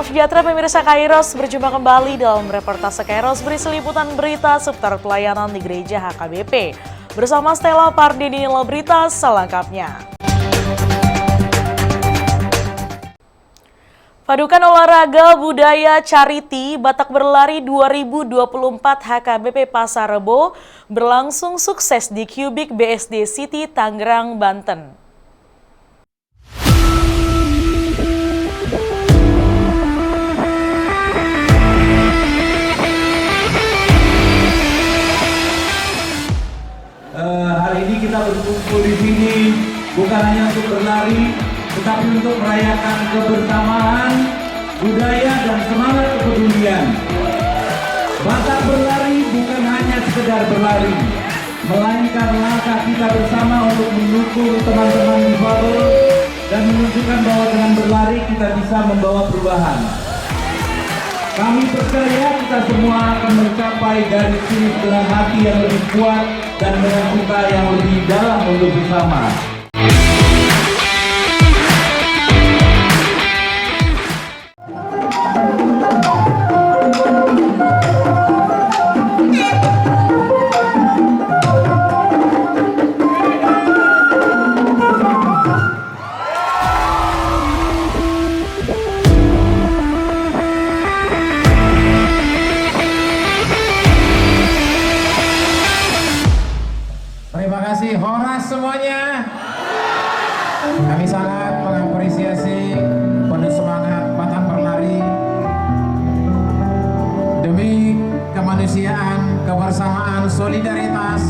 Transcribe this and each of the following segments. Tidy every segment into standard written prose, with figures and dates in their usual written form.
Salam sejahtera pemirsa Kairos, berjumpa kembali dalam reportase Kairos berisi liputan berita seputar pelayanan di Gereja HKBP. Bersama Stella Pardini, inilah berita selengkapnya. Padukan olahraga budaya Charity Batak Berlari 2024 HKBP Pasar Rebo berlangsung sukses di Kubik BSD City, Tangerang, Banten. Hari ini kita berkumpul di sini bukan hanya untuk berlari, tetapi untuk merayakan kebersamaan, budaya dan semangat kepedulian. Batak berlari bukan hanya sekedar berlari, melainkan langkah kita bersama untuk mendukung teman-teman difabel dan menunjukkan bahwa dengan berlari kita bisa membawa perubahan. Kami percaya kita semua akan mencapai garis finish dengan hati yang lebih kuat dan dengan suka yang lebih dalam untuk bersama. Terima kasih Horas semuanya. Kami sangat mengapresiasi penuh semangat Batak Berlari demi kemanusiaan, kebersamaan, solidaritas,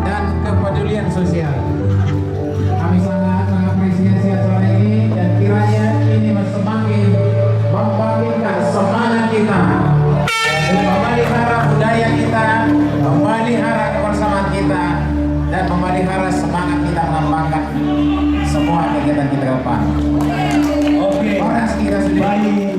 dan kepedulian sosial. Kami sangat mengapresiasi acara ini dan kiranya ini semakin membangkitkan semangat kita, memelihara budaya kita, memelihara kebersamaan kita, dan memelihara semangat kita mengembangkan semua kegiatan kita ke depan. Oke, Horas kita sudah baik.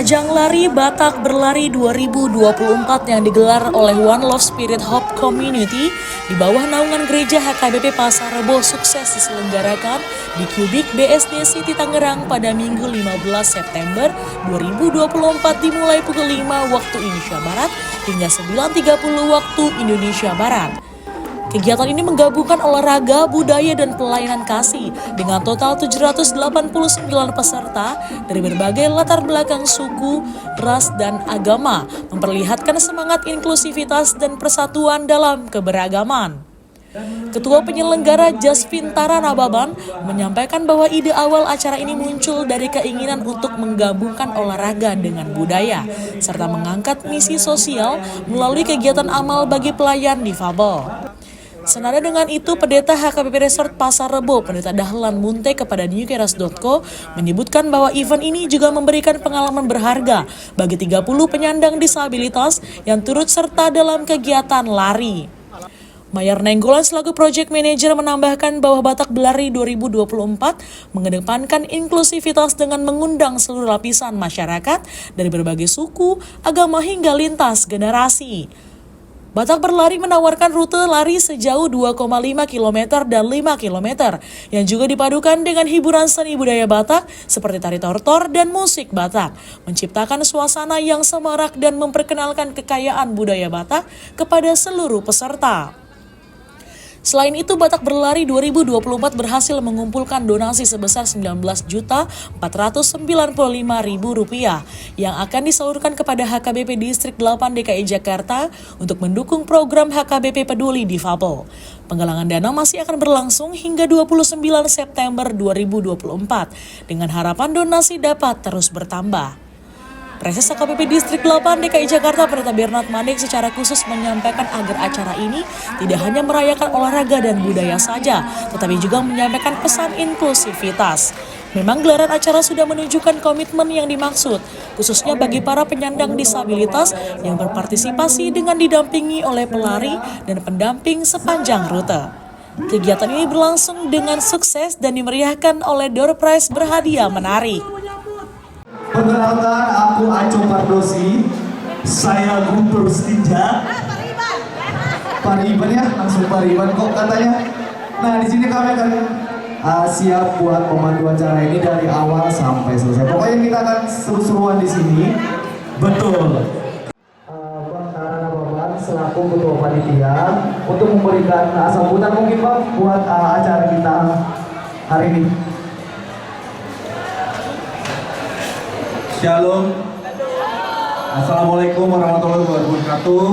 Ajang lari Batak Berlari 2024 yang digelar oleh One Love Spirit Hope Community di bawah naungan Gereja HKBP Pasar Rebo sukses diselenggarakan di Cubic BSD City Tangerang pada Minggu 15 September 2024 dimulai pukul 5 waktu Indonesia Barat hingga 9.30 waktu Indonesia Barat. Kegiatan ini menggabungkan olahraga, budaya, dan pelayanan kasih dengan total 789 peserta dari berbagai latar belakang suku, ras, dan agama, memperlihatkan semangat inklusivitas dan persatuan dalam keberagaman. Ketua penyelenggara Jasvin Taranababan menyampaikan bahwa ide awal acara ini muncul dari keinginan untuk menggabungkan olahraga dengan budaya, serta mengangkat misi sosial melalui kegiatan amal bagi pelayan difabel. Senada dengan itu, Pendeta HKBP Resort Pasar Rebo, Pendeta Dahlan Munte kepada newkeras.co menyebutkan bahwa event ini juga memberikan pengalaman berharga bagi 30 penyandang disabilitas yang turut serta dalam kegiatan lari. Mayor Nenggolan selaku Project Manager menambahkan bahwa Batak Berlari 2024 mengedepankan inklusivitas dengan mengundang seluruh lapisan masyarakat dari berbagai suku, agama hingga lintas generasi. Batak Berlari menawarkan rute lari sejauh 2,5 km dan 5 km yang juga dipadukan dengan hiburan seni budaya Batak seperti tari tortor dan musik Batak, menciptakan suasana yang semarak dan memperkenalkan kekayaan budaya Batak kepada seluruh peserta. Selain itu, Batak Berlari 2024 berhasil mengumpulkan donasi sebesar Rp19.495.000 yang akan disalurkan kepada HKBP Distrik 8 DKI Jakarta untuk mendukung program HKBP Peduli Difabel. Penggalangan dana masih akan berlangsung hingga 29 September 2024 dengan harapan donasi dapat terus bertambah. Presiden HKBP Distrik 8 DKI Jakarta Pendeta Bernard Mandek secara khusus menyampaikan agar acara ini tidak hanya merayakan olahraga dan budaya saja, tetapi juga menyampaikan pesan inklusivitas. Memang gelaran acara sudah menunjukkan komitmen yang dimaksud, khususnya bagi para penyandang disabilitas yang berpartisipasi dengan didampingi oleh pelari dan pendamping sepanjang rute. Kegiatan ini berlangsung dengan sukses dan dimeriahkan oleh door prize berhadiah menarik. Perkenalkan, aku Aco Pardosi. Saya Guntur Setinja. Pariban ya, langsung Pariban kok katanya. Nah, di sini kami akan siap buat memandu acara ini dari awal sampai selesai. Pokoknya kita akan seru-seruan di sini. Betul. Bang Taranababan selaku ketua panitia untuk memberikan sambutan mungkin Bang buat acara kita hari ini. Shalom. Assalamualaikum warahmatullahi wabarakatuh.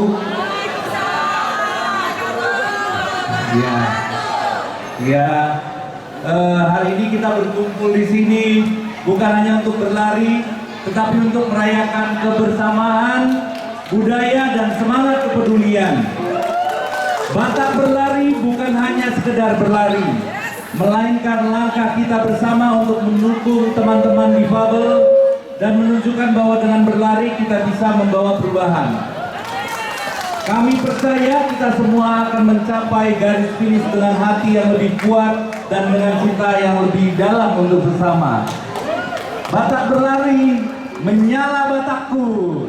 Hari ini kita berkumpul di sini bukan hanya untuk berlari, tetapi untuk merayakan kebersamaan, budaya dan semangat kepedulian. Batak Berlari bukan hanya sekedar berlari, melainkan langkah kita bersama untuk mendukung teman-teman difabel dan menunjukkan bahwa dengan berlari kita bisa membawa perubahan. Kami percaya kita semua akan mencapai garis finish dengan hati yang lebih kuat dan dengan cinta yang lebih dalam untuk bersama. Batak Berlari, menyala Batakku.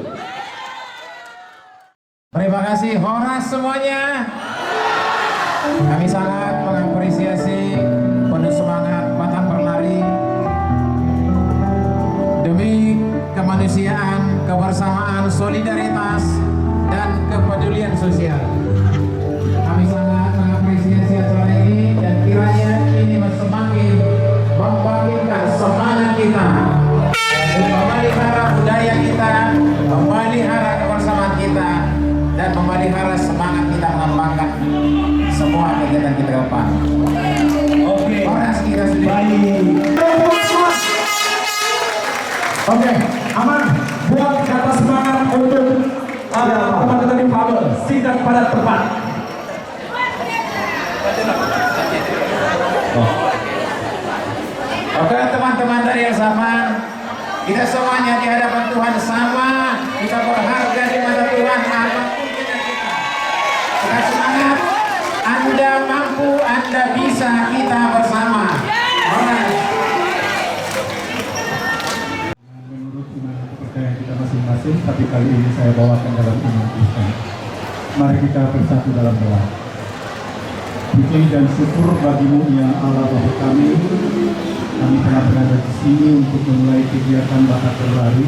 Terima kasih Horas semuanya. Kami sangat mengapresiasi penuh semangat Batak Berlari demi kemanusiaan, kebersamaan, solidaritas, dan kepedulian sosial. Kami sangat mengapresiasi acara ini dan kiranya ini semakin membangkitkan semangat kita, memelihara budaya kita, memelihara kebersamaan kita, dan memelihara semangat kita mengembangkan semua kegiatan kita ke depan. Oke, Horas kita sudah baik. Oke, aman. Buat kata semangat untuk teman-teman difabel, singkat pada tempat. Oke teman-teman dari yang sama, kita semuanya di hadapan Tuhan sama, kita berharga di mata Tuhan apapun kita. Kita semangat, Anda mampu, Anda bisa, kita bersama. Alright. Menurut iman kepercayaan masing-masing, tapi kali ini saya bawakan dalam iman Kristen. Mari kita bersatu dalam doa. Puji dan syukur bagimu ya Allah Bapa kami. Kami telah berada di sini untuk memulai kegiatan bakat berlari,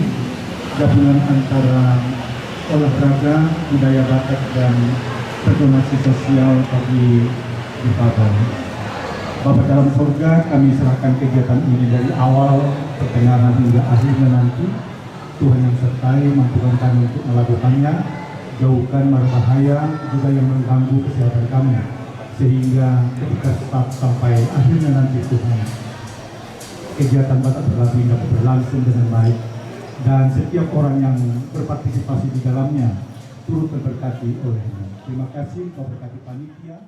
gabungan antara olahraga, budaya bakat dan donasi sosial bagi difabel. Bapa dalam surga, kami serahkan kegiatan ini dari awal, pertengahan hingga akhirnya nanti. Tuhan yang sertai, mampukan kami untuk melakukannya, jauhkan mara bahaya juga yang mengganggu kesehatan kami, sehingga ketika sampai akhirnya nanti Tuhan, kegiatan bakat berlari dapat berlangsung dengan baik, dan setiap orang yang berpartisipasi di dalamnya turut terberkati olehnya. Terima kasih, kau berkati panitia.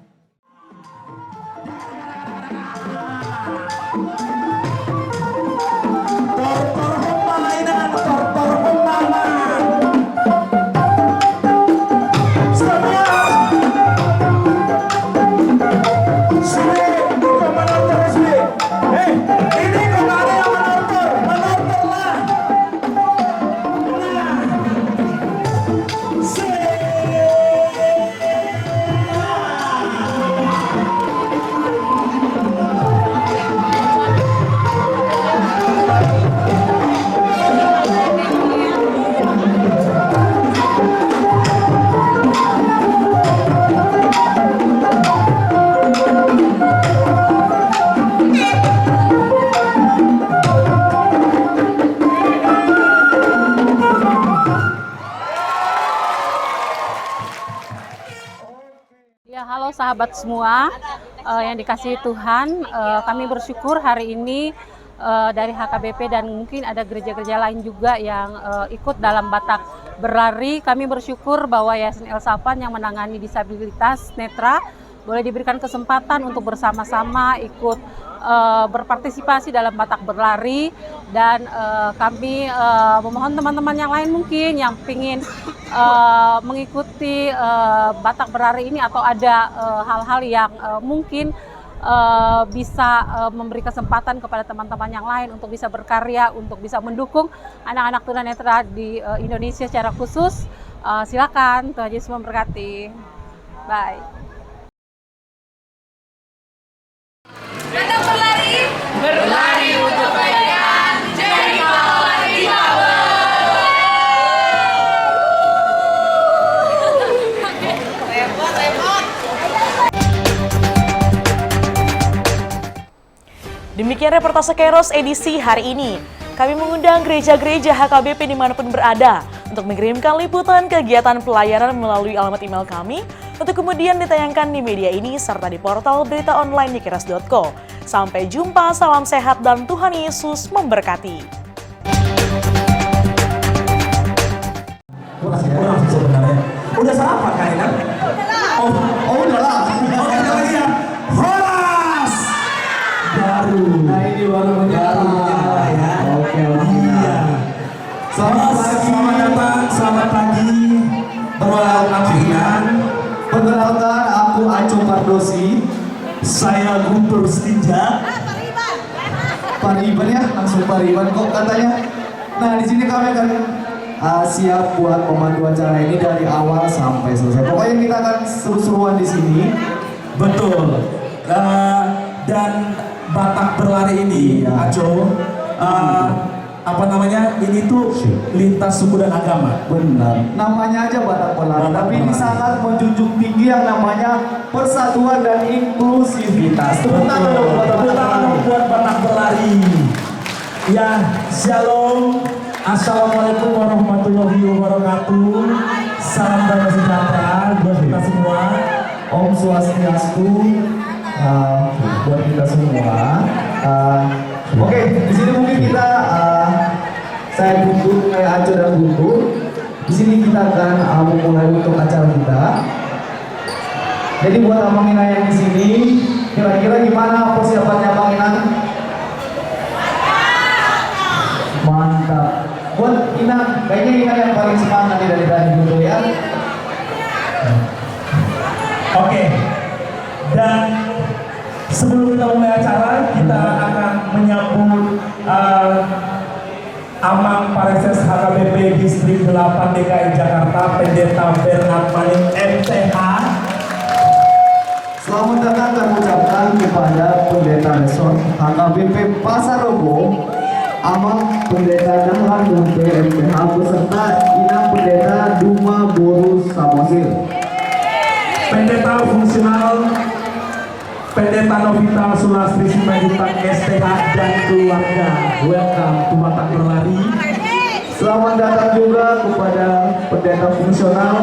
Ya, halo sahabat semua yang dikasihi Tuhan. Kami bersyukur hari ini dari HKBP dan mungkin ada gereja-gereja lain juga yang ikut dalam Batak berlari. Kami bersyukur bahwa Yayasan El Safan yang menangani disabilitas netra boleh diberikan kesempatan untuk bersama-sama ikut berpartisipasi dalam Batak berlari, dan kami memohon teman-teman yang lain mungkin yang ingin mengikuti Batak berlari ini atau ada hal-hal yang mungkin bisa memberi kesempatan kepada teman-teman yang lain untuk bisa berkarya, untuk bisa mendukung anak-anak tunanetra di Indonesia secara khusus. Silakan, Tuhan Yesus memberkati. Bye. Batak berlari untuk kebaikan, jadi pahlawan difabel. Demikian reportase Kairos edisi hari ini. Kami mengundang gereja-gereja HKBP dimanapun berada untuk mengirimkan liputan kegiatan pelayanan melalui alamat email kami untuk kemudian ditayangkan di media ini serta di portal berita online di kairos.co. Sampai jumpa, salam sehat dan Tuhan Yesus memberkati. Kurang sih sebenarnya. Udah sarapan kan ini? Oh udah lah. Oke, lagi ya. Horas! Baru. Nah ini baru menyala ya. Oke. Iya. Selamat datang, selamat pagi. Perkenalkan, aku Aco Pardosi. Saya Guntur Setinja. Pariban ya, langsung Pariban kok katanya. Nah, di sini kami akan siap buat memandu acara ini dari awal sampai selesai. Pokoknya kita akan seru-seruan di sini. Betul. Dan Batak berlari ini, Aco, ini tuh lintas suku dan agama. Benar. Namanya aja Batak berlari, tapi ini sangat menjunjung tinggi yang namanya persatuan dan inklusivitas. Tepuk tangan buat Batak berlari. Ya, shalom. Assalamualaikum warahmatullahi wabarakatuh. Salam damai sejahtera buat kita semua. Om Swastiastu buat kita semua. Oke, di sini mungkin kita saya Guntur, kayak Aco dan Guntur. Di sini kita akan memulai untuk acara kita. Jadi buat Abang Inan yang di sini, kira-kira gimana persiapannya Abang Inan? Mantap. Buat Inan, kayaknya Inan yang paling semangat nih dari tadi Guntur ya. Oke. Dan sebelum kita mulai acara, kita akan menyambut Amang Pareses HKBP Distrik 8 DKI Jakarta, Pendeta Bernard Maning MTH. Selamat datang kami ucapkan kepada Pendeta Resort HKBP Pasar Rebo, Amang Pendeta Dahlan dan PMPH beserta Inang Pendeta Duma Boru Samosil. Pendeta Fungsional Pendeta Novita Sulastri Simanjuntak STH dan keluarga, welcome to Batak Berlari. Selamat datang juga kepada Pendeta Fungsional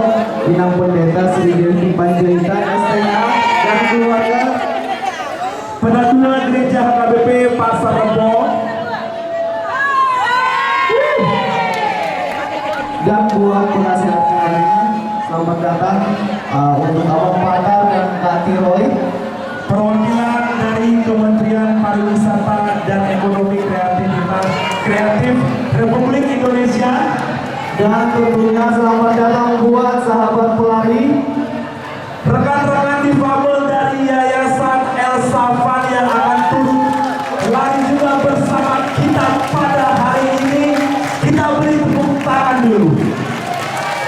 Inang Pendeta Sri Dewi Panjaitan STH dan keluarga, Penatuna Gereja HKBP Pasar Rebo, dan buat penasihat kami, selamat datang untuk Abang Patar dan Kak Tiroy. perwakilan dari Kementerian Pariwisata dan Ekonomi Kreatif Republik Indonesia, Dan tentunya selamat datang buat sahabat pelari, rekan-rekan difabel dari Yayasan El Safan yang akan turut lari juga bersama kita pada hari ini. Kita beri tepuk tangan dulu.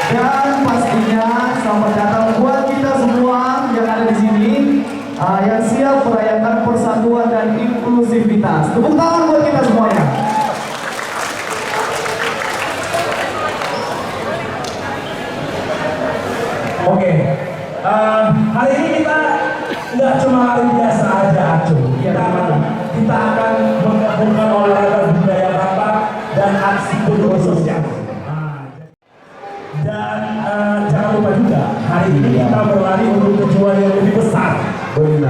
dan pastinya selamat datang buat kita semua yang ada di sini yang siap merayakan persatuan dan inklusivitas. Tepuk tangan buat kita semuanya. Oke, hari ini kita nggak cuma hari biasa aja, Acu. Kita akan menggabungkan olahraga budaya Batak dan aksi peduli sosial. Dan jangan lupa juga, hari ini kita berlari untuk tujuan yang lebih besar.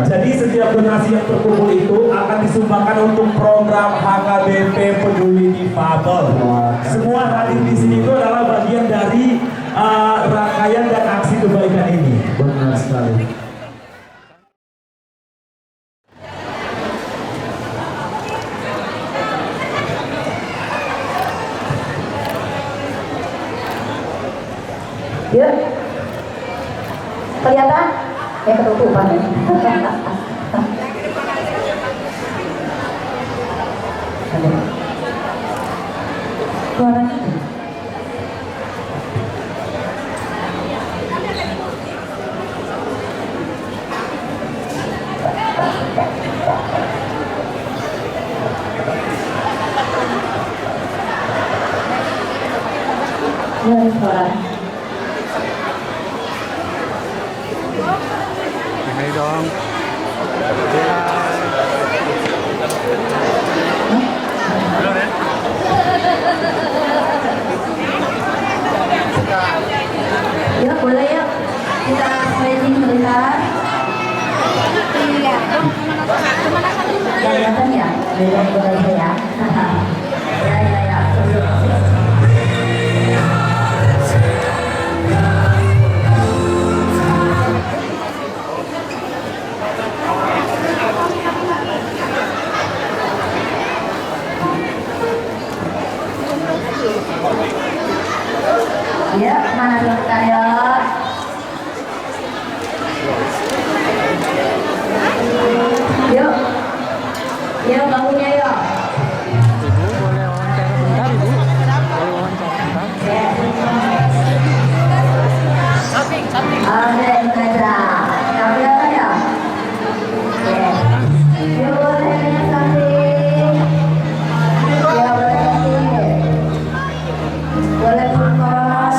Jadi setiap donasi yang terkumpul itu akan disumbangkan untuk program HKBP Peduli Difabel. Semua hadir di sini itu adalah bagian dari rangkaian dan aksi kebaikan ini. Benar sekali. Ya, kelihatan? Ya ketutupan ya. Suaranya. Ya, suara. Hai dong. Ya boleh ya, kita wedding sebentar. Iya. Kelihatan ya, beda boleh ya. Ya ya ya. Ya, mana dokter ya? Yuk, yuk bangunnya yuk. Ibu boleh wawancara bentar, Ibu? Boleh wawancara bentar? Oke, Indra. Yang kelihatan ya? Oke. Yuk, boleh samping. Ya, boleh samping. Boleh bungkus.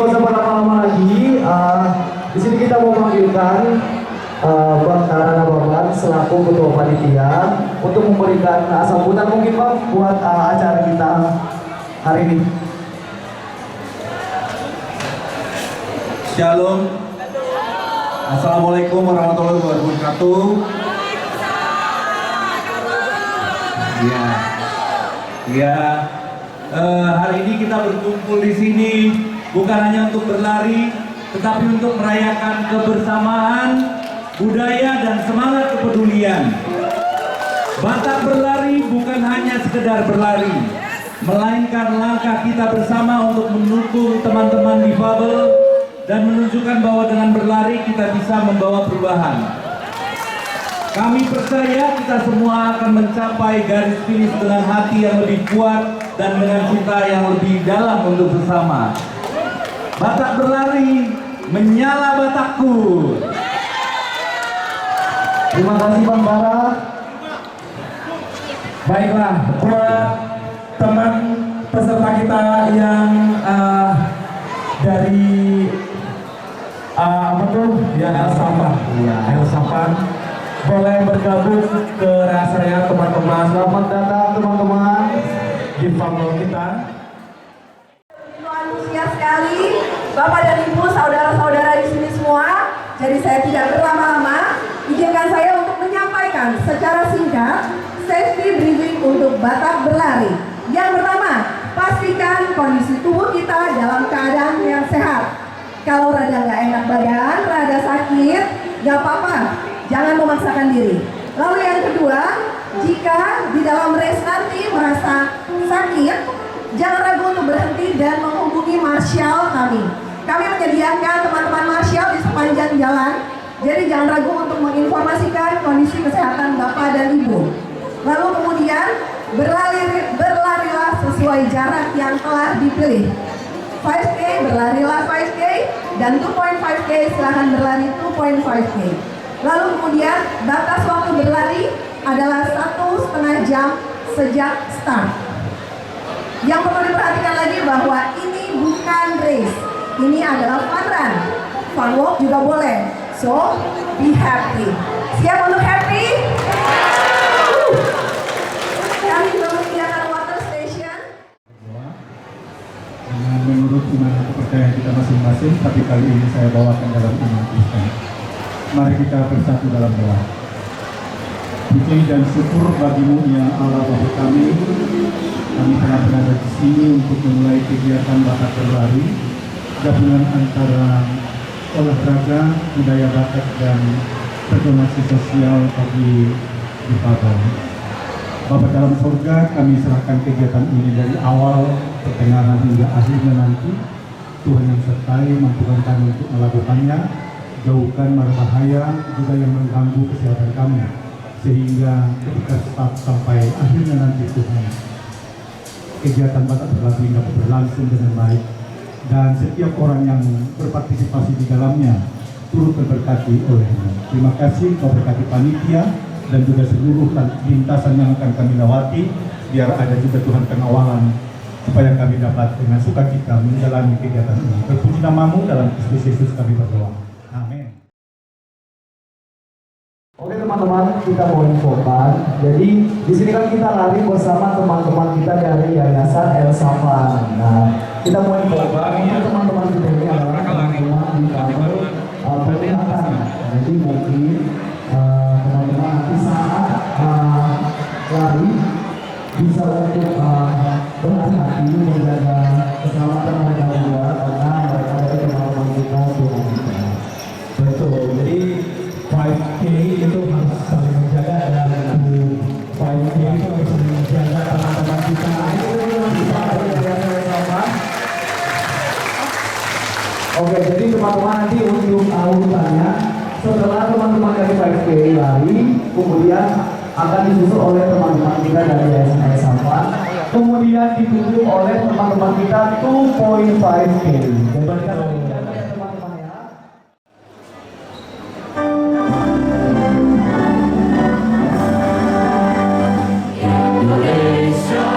nggak usah berlama-lama lagi. Di sini kita mau panggilkan Bang Tara Nababan selaku Ketua Panitia untuk memberikan sambutan mungkin Bang buat acara kita hari ini. Shalom. Assalamualaikum warahmatullahi wabarakatuh. Hari ini kita berkumpul di sini bukan hanya untuk berlari, tetapi untuk merayakan kebersamaan, budaya dan semangat kepedulian. Batak berlari bukan hanya sekedar berlari, melainkan langkah kita bersama untuk mendukung teman-teman difabel dan menunjukkan bahwa dengan berlari kita bisa membawa perubahan. Kami percaya kita semua akan mencapai garis finish dengan hati yang lebih kuat dan dengan cinta yang lebih dalam untuk bersama. Batak berlari, menyala Batakku. Terima kasih Bang Tara. Baiklah, buat teman peserta kita yang dari El Sapan, boleh bergabung ke rasanya teman-teman. Selamat datang teman-teman Di Fabel kita. Antusias sekali, Bapak dan Ibu, saudara-saudara di sini semua. Jadi saya tidak berlama-lama, izinkan saya untuk menyampaikan secara singkat safety briefing untuk Batak berlari. Yang pertama, pastikan kondisi tubuh kita dalam keadaan yang sehat. Kalau rada nggak enak badan, rada sakit, nggak apa-apa, jangan memaksakan diri. Lalu yang kedua, jika di dalam race nanti merasa sakit, jangan ragu untuk berhenti dan menghubungi marshal kami. Kami menyediakan teman-teman marshal di sepanjang jalan, jadi jangan ragu untuk menginformasikan kondisi kesehatan Bapak dan Ibu. Lalu kemudian berlarilah sesuai jarak yang telah dipilih. 5K, berlarilah 5K, dan 2.5K silahkan berlari 2.5K. Lalu kemudian batas waktu berlari adalah 1,5 jam sejak start. Yang perlu diperhatikan lagi bahwa ini bukan race, ini adalah fun run. Fun walk juga boleh, so be happy. Siap untuk happy? Kami juga menyediakan water station. Dengan menurut iman kepercayaan kita masing-masing, tapi kali ini saya bawakan dalam iman Kristen. Mari kita bersatu dalam doa. Puji dan syukur bagimu ya Allah Bapa kami. Kami telah berada di sini untuk memulai kegiatan Batak berlari, gabungan antara olahraga, budaya Batak dan donasi sosial bagi difabel. Bapak dalam surga, kami serahkan kegiatan ini dari awal, pertengahan hingga akhirnya nanti. Tuhan yang sertai, mampukan kami untuk melakukannya, jauhkan mara bahaya juga yang mengganggu kesehatan kami, sehingga ketika start sampai akhirnya nanti Tuhan, kegiatan Batak berlari dapat berlangsung dengan baik, dan setiap orang yang berpartisipasi di dalamnya turut terberkati olehnya. Terima kasih kau berkati panitia dan juga seluruh lintasan yang akan kami lewati, biar ada juga Tuhan pengawalan supaya kami dapat dengan sukacita menjalani kegiatan ini. Terpuji namamu, dalam Kristus Yesus kami berdoa. Amin. Oke teman-teman, kita mau infokan. Jadi di sini kan kita lari bersama teman-teman kita dari Yayasan El Sapan. Nah, kita mau infokan untuk teman-teman kita ini adalah teman-teman di kantor perlihatan. Jadi mungkin teman-teman nanti saat lari bisa untuk berhati-hati menjaga keselamatan mereka juga, karena mereka dari teman-teman kita Tuhan kita. Betul, jadi 5K itu harus saling menjaga, dan 5K itu harus saling menjaga teman-teman kita. Oke, jadi teman-teman nanti untuk urutannya, setelah teman-teman dari 5K lari, kemudian akan disusul oleh teman-teman kita dari Yayasan El Sapan, kemudian ditutup oleh teman-teman kita 2.5K. Jadi teman-teman ya. Indonesia,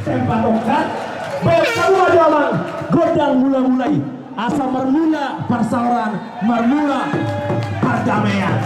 Tempatokan bersama dalam godang mula-mulai asa mermula persauran mermula perdamaian.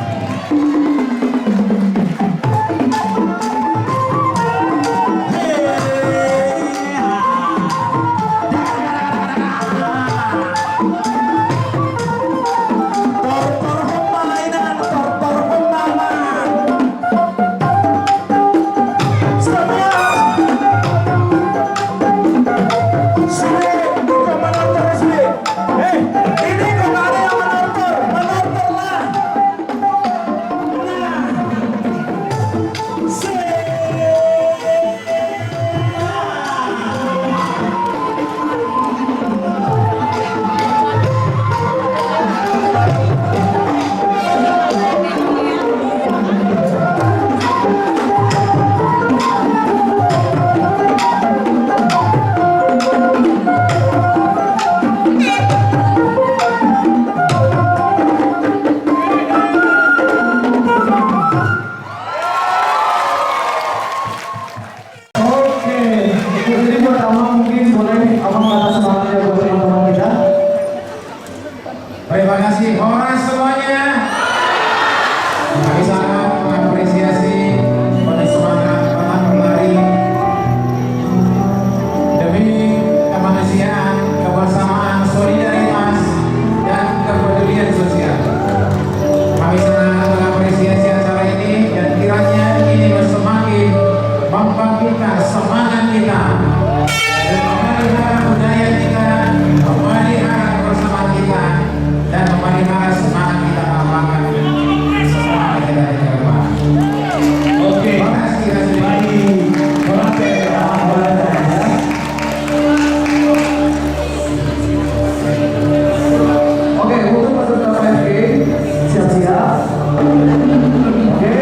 Terima kasih horas semuanya. Kami sangat mengapresiasi pada semangat balap berlari demi kemanusiaan, kebersamaan, solidaritas, dan kepedulian sosial. Kami sangat mengapresiasi acara ini dan kiranya ini semakin membangkitkan semangat kita dan memelihara budaya kita, memelihara kebersamaan kita, dan memelihara semangat kita amalkan semangat kita di depan. Oke, Terima kasih. Oke, untuk peserta PFG siap-siap. Oke.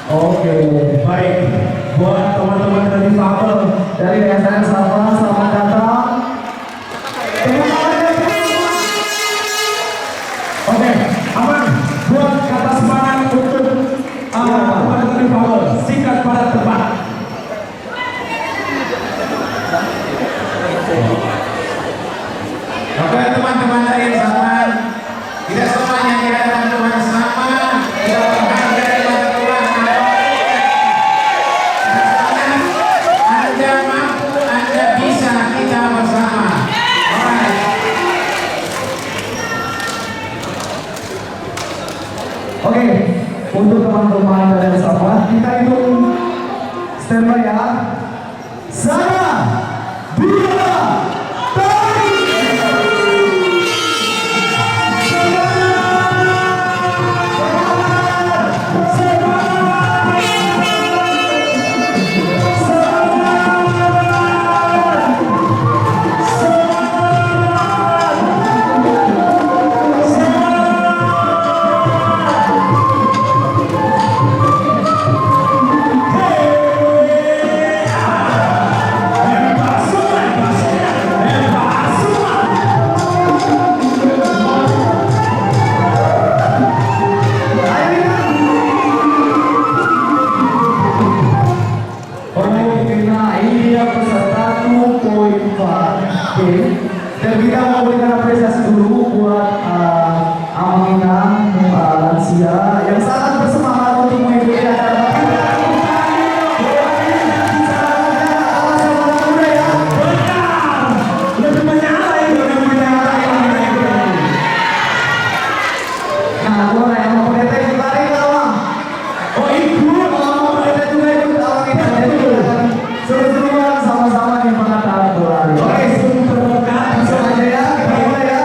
Oke, baik. Buat teman-teman dari Fabel, Dari SN sama selamat datang. oke, aman. Buat kata semangat untuk teman-teman dari Fabel, singkat pada tepat. Oke teman-teman dari Insaman, tidak semuanya dikatakan Tuhan sama, kita menghargai mata Tuhan Anda mampu, Anda bisa, kita bersama. Alright. Oke, untuk teman-teman dari sama kita hitung standby ya. 1, 2, Oke. Dan kita mau berikan apresiasi dulu buat Amina lansia yang sangat bersemangat untuk mengikuti acara kita. Lebih menyala ini, lebih menyala ini. Nah, boleh yang mau pendeta ikut lari kawan. Oh ikut. Oh, pendeta juga ikut kawan kita. Jadi seru-seruan sama-sama di pengantar berlari. Oke, super berkat. Langsung aja ya, kita mulai ya.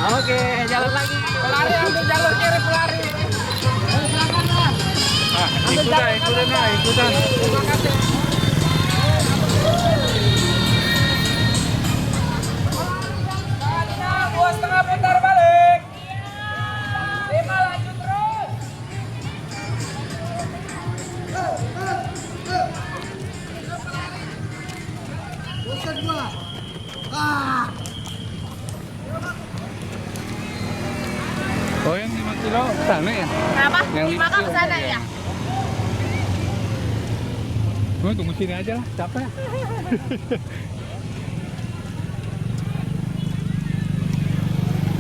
Oke, jalan lagi. Pelari ambil jalur kiri, pelari. Ikutan. Terima kasih. Dua setengah putar balik. 5 lanjut terus. Oh, yang 5 kilo ke sana ya? Kenapa? Yang 5 ke sana ya? Oh, tunggu sini aja lah, capek.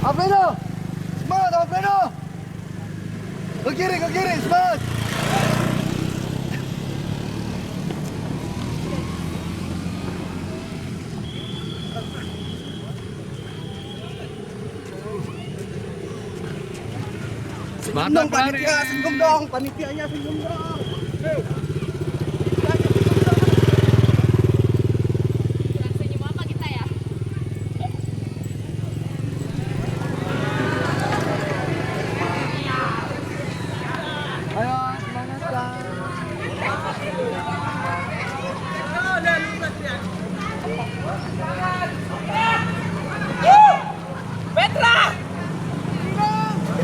Alfredo! Semangat Alfredo! Ke kiri, semangat! Semangat dong, panitia, senyum dong! Panitianya senyum dong! Senyum apa kita ya? Ayo, semangat!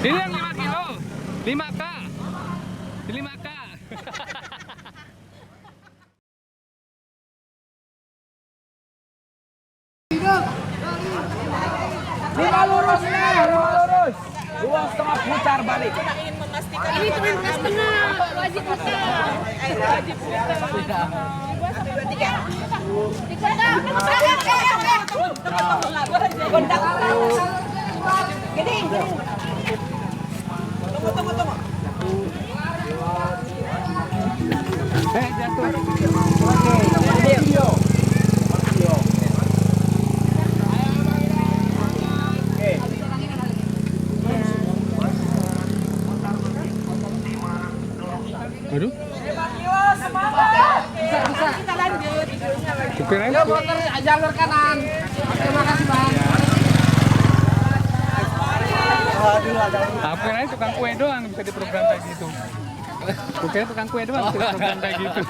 Ini yang 5 kilo. 5K. 5K. Lima lurus. 2,5 putar balik. Ini cuma setengah, wajib putar. Wajib putar. 3. Gini. Tunggu. Jatuh. Aduh. Bisa. Kita lanjut. Supir aja. Ya, putar jalur kanan. Terima kasih, Bang. Supir aja tukang kue doang bisa diprogram kayak gitu. Supir tukang kue doang bisa diprogram kayak gitu.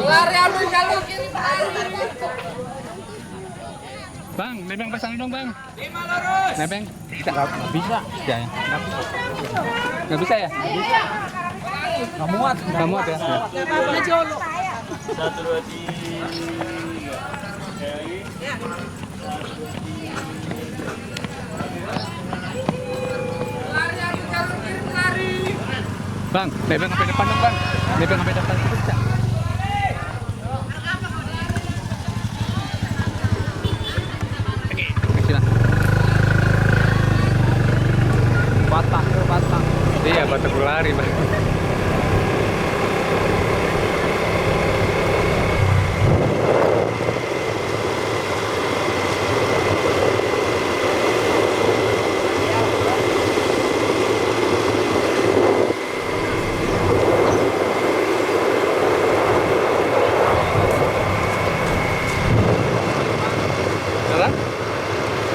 Lari ambil jalur kiri, Bang, nebeng pasang dong, Bang. 5 lurus. Nebeng. Bisa? Bisa. Ya. Nggak bisa ya? Bisa. Nggak muat ya? Bang, nebeng sampai depan dong bang. Nebeng sampai depan itu bisa. Oke, kasih lah. Batang. Iya, batak berlari bang. Jalan?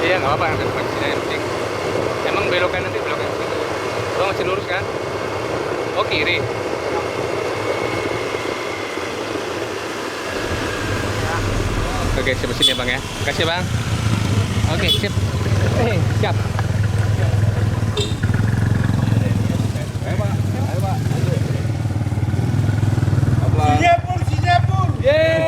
Iya, nggak apa-apa, nanti depan sini yang penting. Emang beloknya nanti beloknya. Lo masih lurus kan? Oh kiri. Oke, siap sini ya bang ya. Makasih bang. Oke, sip. Siap. Ayo pak. Singapura. Yeay.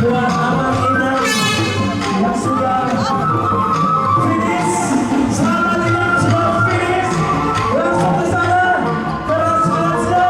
buat abang Indah yang sudah finish. Selamat yang sudah finish. Langsung ke sana. Keras-kerasnya.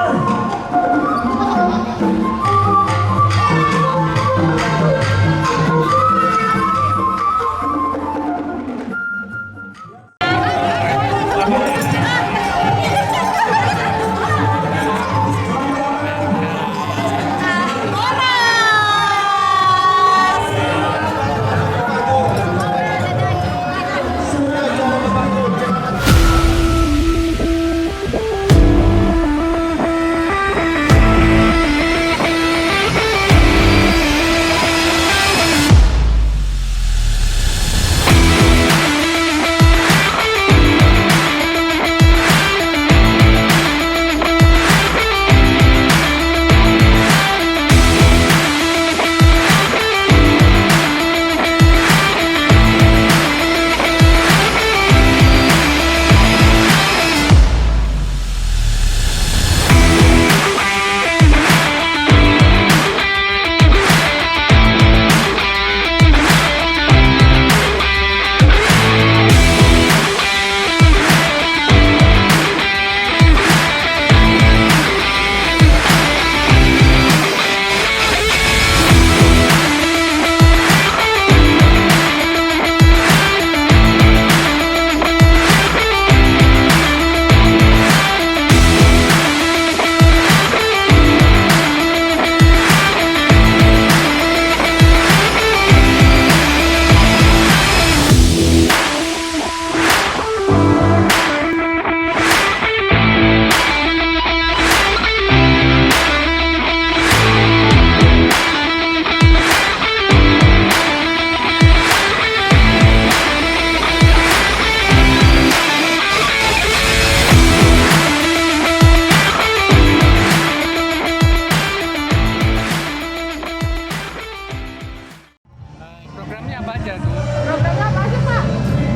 Programnya apa aja tuh? Programnya apa aja, Pak?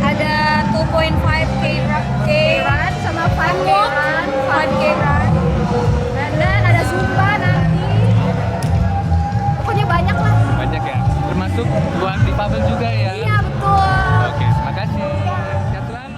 Ada 2.5K run sama 5K run, 5K run. Dan ada Zumba nanti. Pokoknya banyak lah. Banyak ya? Termasuk buat difabel juga ya? Iya, betul. Oke, terima kasih. Sehat selalu.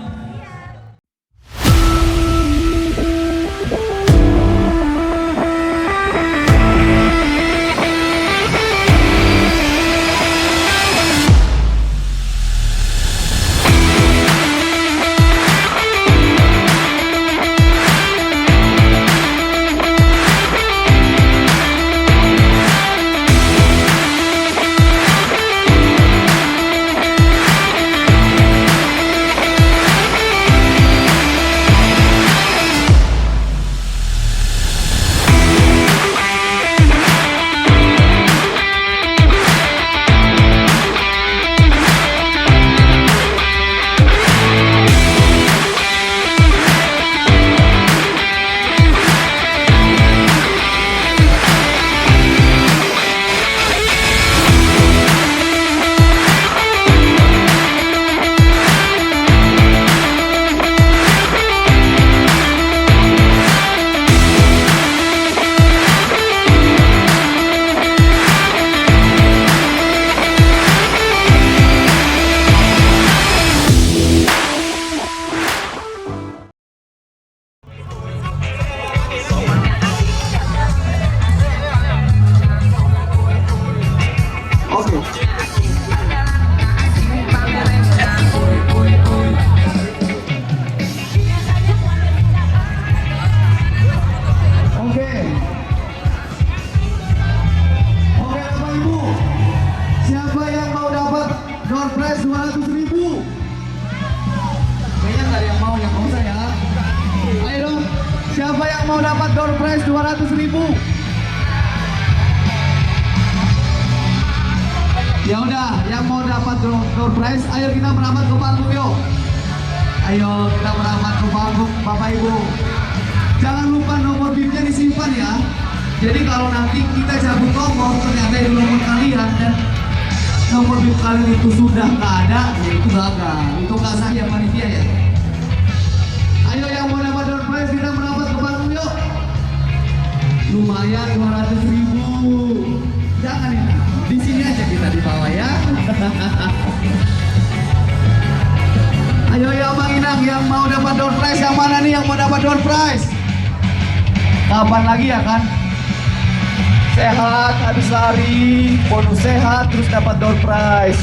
Siapa yang mau dapat door prize 200.000? Ya udah, yang mau dapat door prize, ayo kita merapat ke panggung yuk. Ayo kita merapat ke panggung, Bapak Ibu. Jangan lupa nomor BIM-nya disimpan ya. Jadi kalau nanti kita cabut nomor, ternyata di nomor kalian dan nomor BIM kalian itu sudah nggak ada, ya itu gagal. Itu nggak sah ya panitia ya. Ayo yang mau dapat door prize kita merapat ke panggung yuk. Lumayan 200.000. Jangan ini, di sini aja. Ayo ya Bang Inang yang mau dapat door prize, yang mana nih yang mau dapat door prize? Kapan lagi ya kan? Sehat, habis lari, bonus sehat, terus dapat door prize.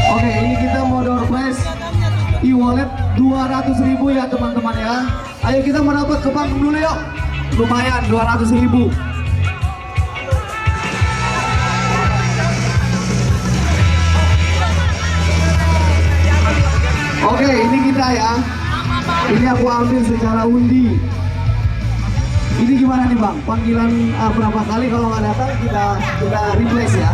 Oke, ini kita mau door prize e-wallet 200.000 ya teman-teman ya. Ayo kita merapat ke bank dulu yuk. Lumayan 200.000. Oke, ini kita ya. Ini aku ambil secara undi. Ini gimana nih Bang? Panggilan berapa kali kalau nggak datang kita replace ya.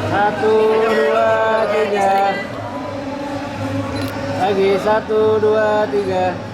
Satu, dua, tiga. Lagi 1, 2, 3.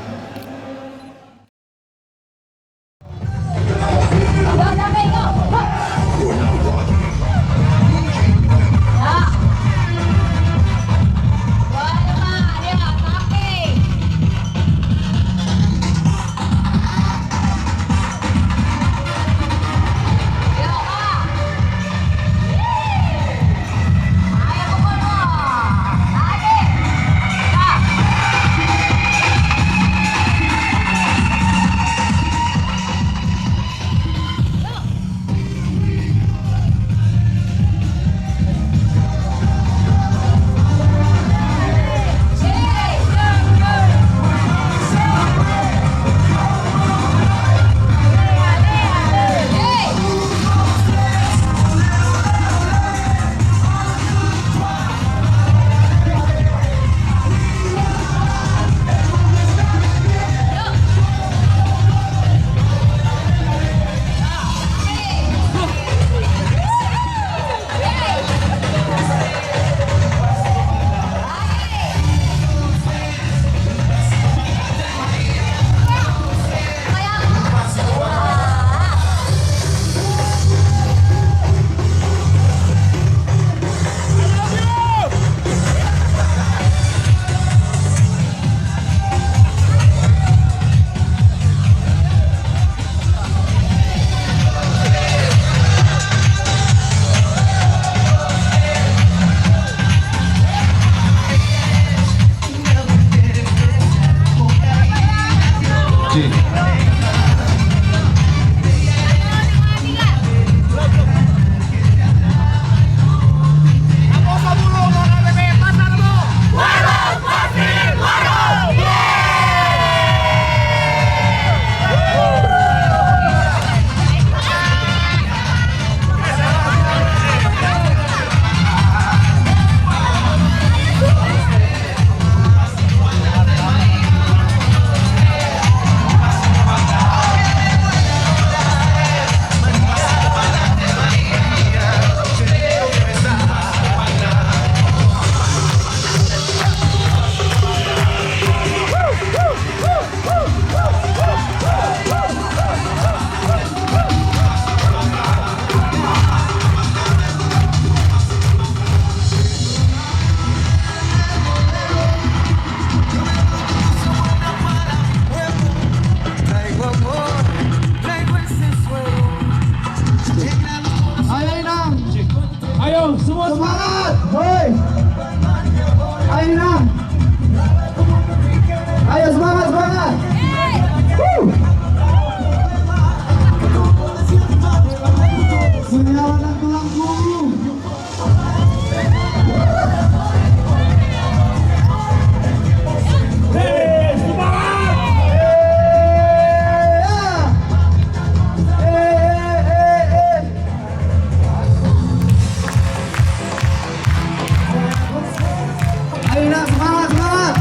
Ayo nak, semangat, semangat.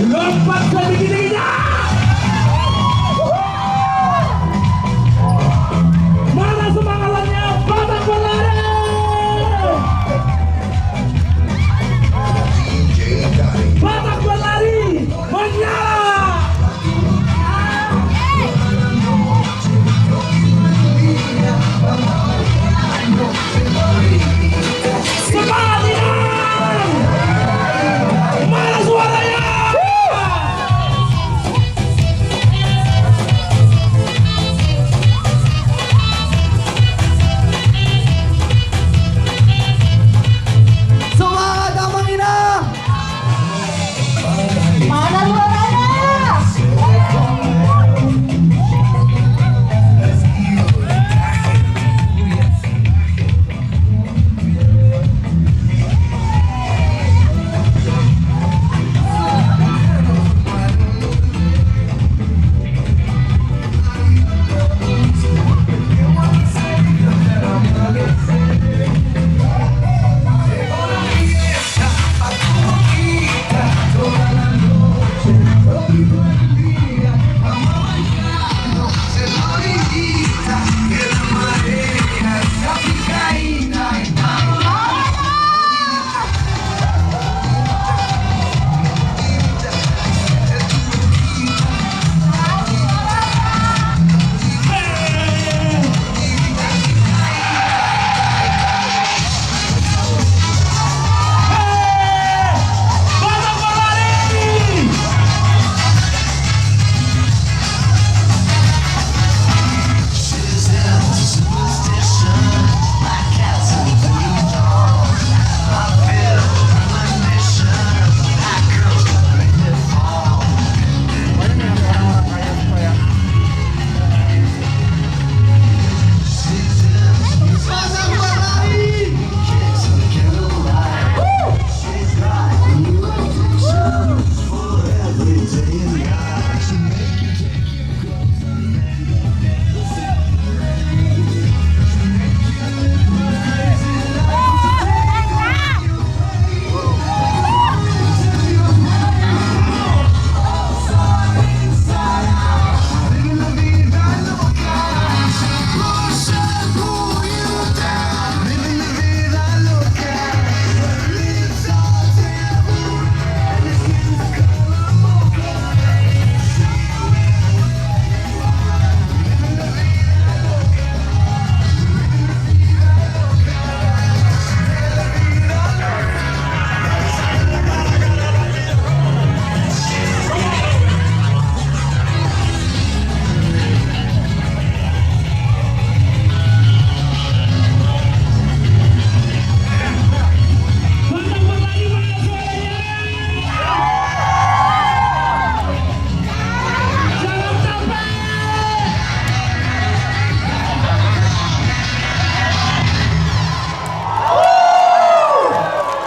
Lompat ke tinggi-tingginya. Mana semangatnya Batak berlari. Batak berlari menyala. Semangat Ian. Mana suaranya? Semangat Abang Ina. Mana suaranya?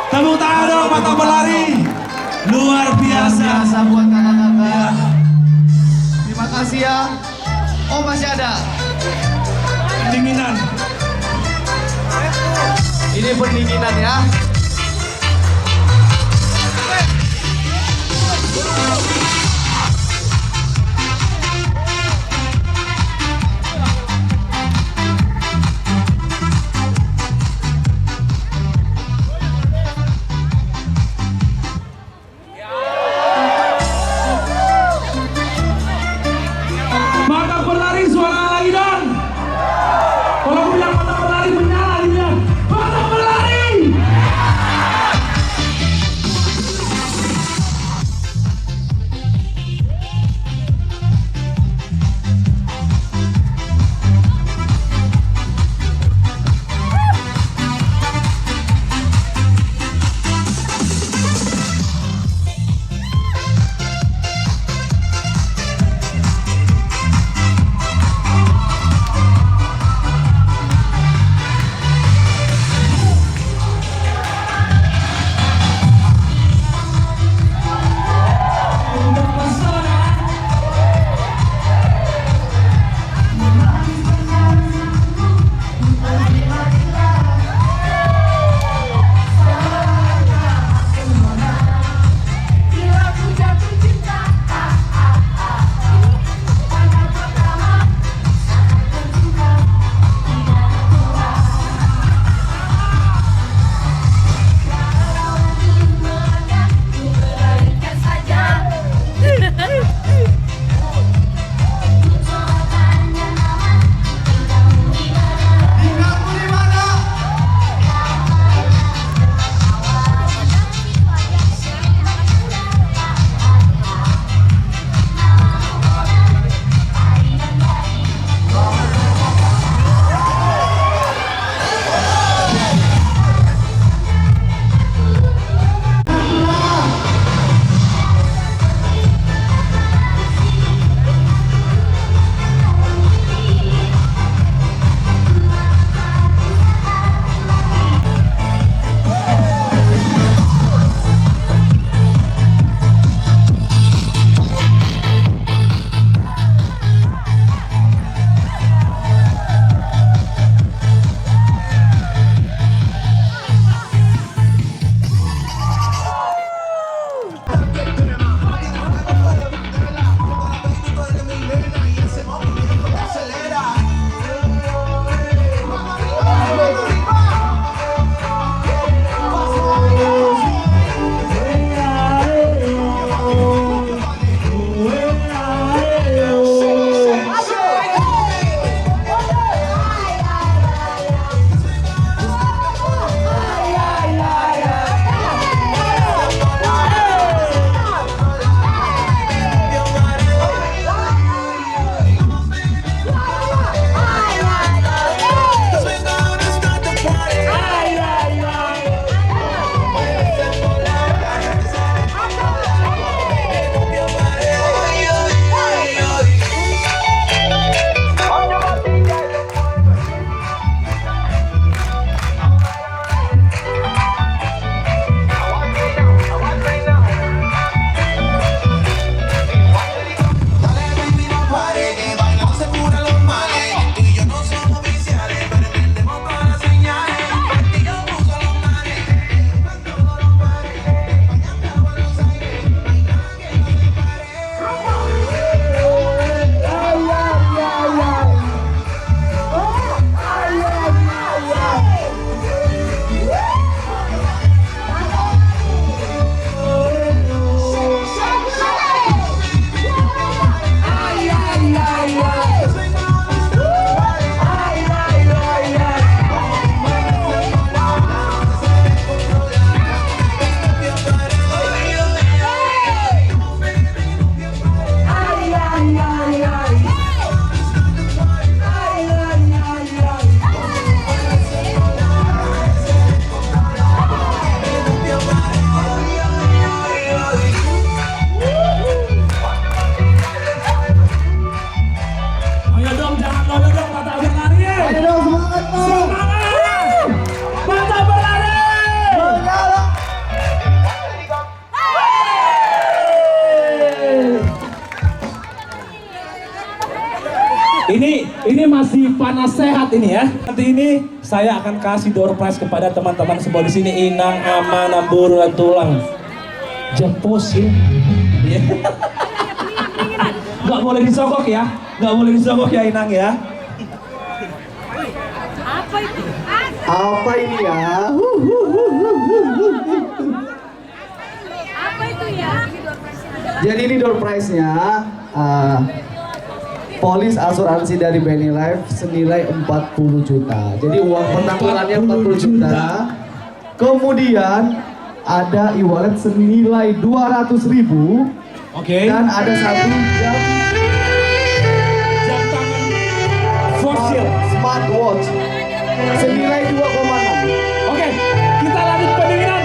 Tepuk tangan dong Batak berlari. Luar biasa. Biasa buat kakak-kakak. Terima kasih ya. Oh masih ada. Pendinginan. Ini pendinginan ya. Batak berlari suara lagi dong. Kalau bilang Batak berlari menyala dia. Batak berlari. Ini masih panas sehat ini ya. Nanti ini saya akan kasih door prize kepada teman-teman semua di sini. Inang, aman, ambur, dan tulang. Jempos ya. Gak boleh disogok ya. Gak boleh disogok ya Inang ya. Apa ini ya? Apa itu ya? Jadi ini door prize-nya polis asuransi dari BNI Life senilai 40 juta. Jadi uang penanggulannya 40 juta. Kemudian ada e-wallet senilai 200.000. Oke. Dan ada satu jam tangan fosil smartwatch senilai 2,6. Oke, kita lanjut pendinginan.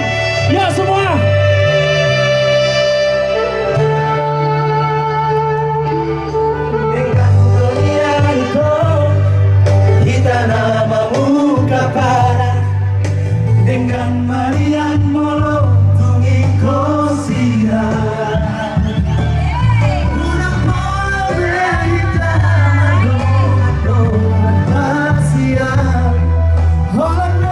Ya semua. Dengan beliau kita namamu kapara dengan Marian Molo tungi kosira. Oh no.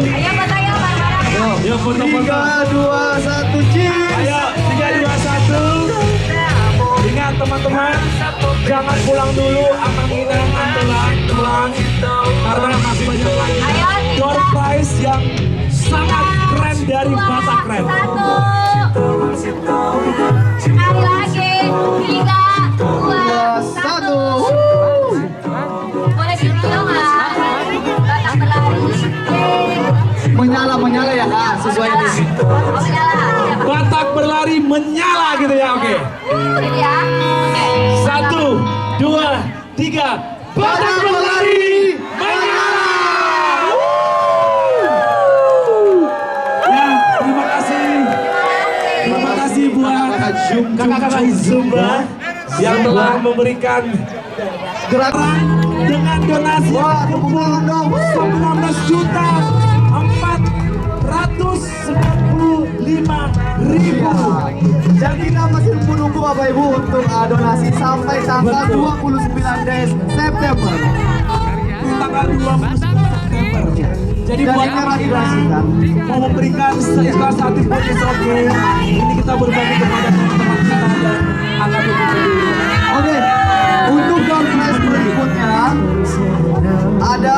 Ayo fotonya bareng-bareng. Yuk foto-foto. 3, 2, 1, cheers. Ayo 3, 2, 1. Ingat teman-teman, jangan pulang dulu, akan kita pulang karena masih banyak lagi door prize yang sangat keren dari Batak Keren. Sekali lagi. 3, 2, 1. boleh video nggak? Batak berlari. Menyala ya kak, sesuai ini. Oh, nyala. Batak berlari menyala gitu ya, oke. Gitu ya. Oke. 1, 2, 3. Batak berlari menyala. Ya, terima kasih. Terima kasih buat kakak-kakak Zumba yang telah memberikan gerakan dengan donasi kumpul 19 juta 495.000. Dan kita masih menunggu Bapak Ibu untuk donasi sampai tanggal 29 September. Tanggal 29 September. Jadi Dan buat ini anak lagi kita dilangsungkan. mau memberikan salah satu bonus oke. Ini kita berbagi kepada teman-teman kita dan AKBP. Oke, untuk door prize berikutnya ada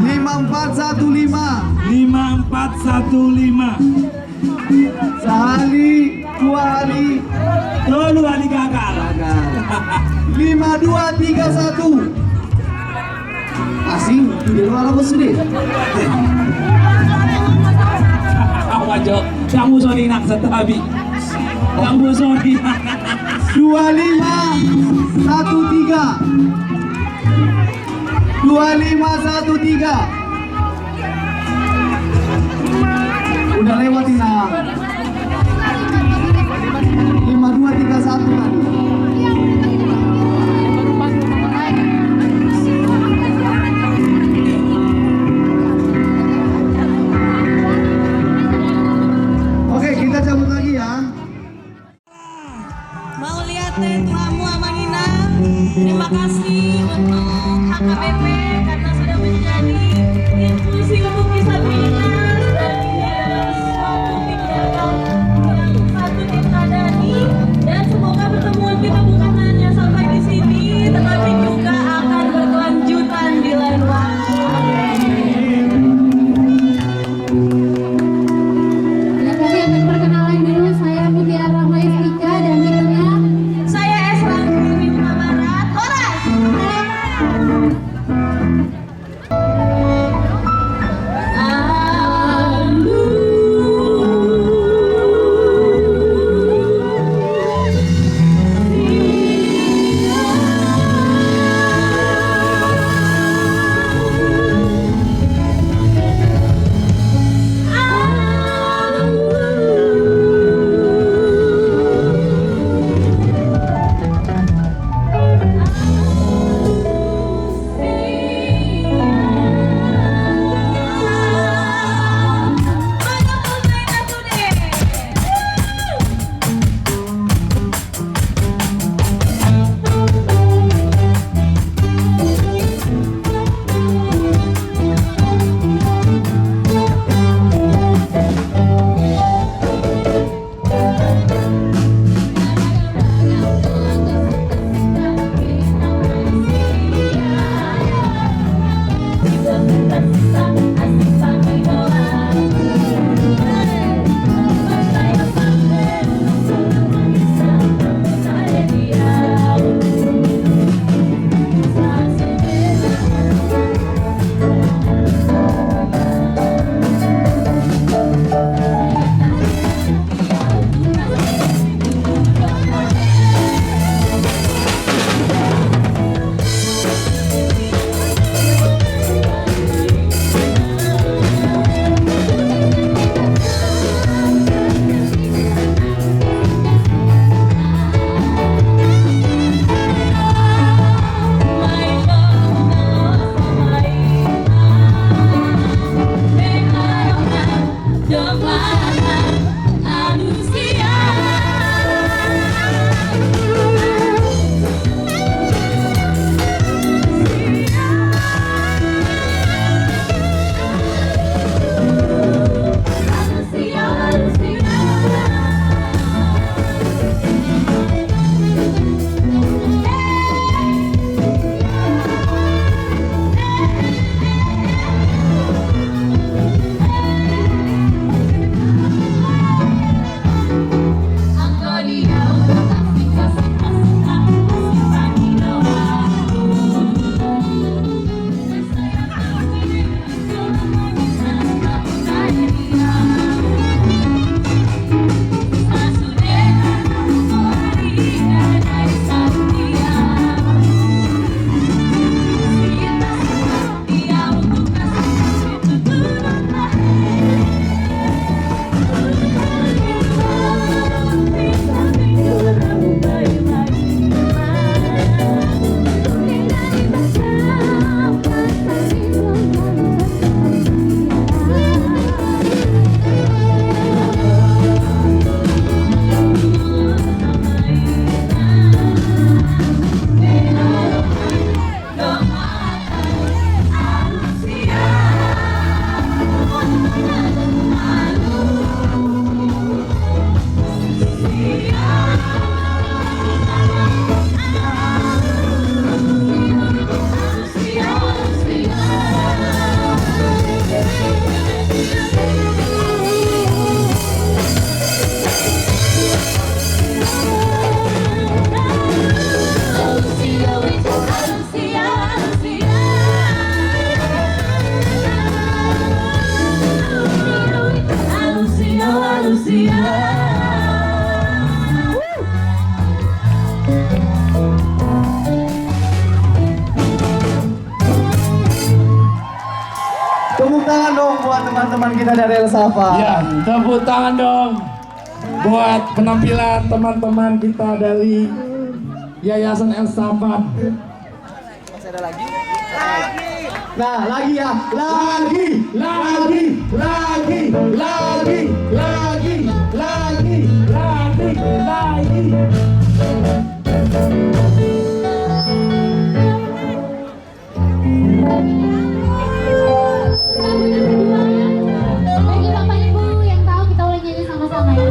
5415. sehari, 2 hari, Dulu hari gagal. 5, 2, 3, 1. Asing, di luar apa sih? Wajo, kamu sorry nak setabi. Kamu sorry. 2513. 2513. Udah lewatin nah. 5231 tadi. Oke, kita cabut lagi ya. Mau lihat reklamu Amanina? Terima kasih untuk HKBP karena sudah menjadi inklusi untuk disabilitas dan suatu kebijakan yang patut diteladani, dan semoga pertemuan kita bukan hanya sampai di sini tetapi juga akan berkelanjutan di lain waktu. Kami akan perkenalan dulu. Saya Mutiara Rahmaistika dan di tengah Saya Esra Firmi Barat. Horas! Manusia Tepuk tangan dong buat teman-teman kita dari El Safa. Ya, tepuk tangan dong buat penampilan teman-teman kita dari Yayasan El Safa. Nah, lagi ya. Lagi. Bagi Bapak Ibu yang tahu kita boleh nyanyi sama-sama ya.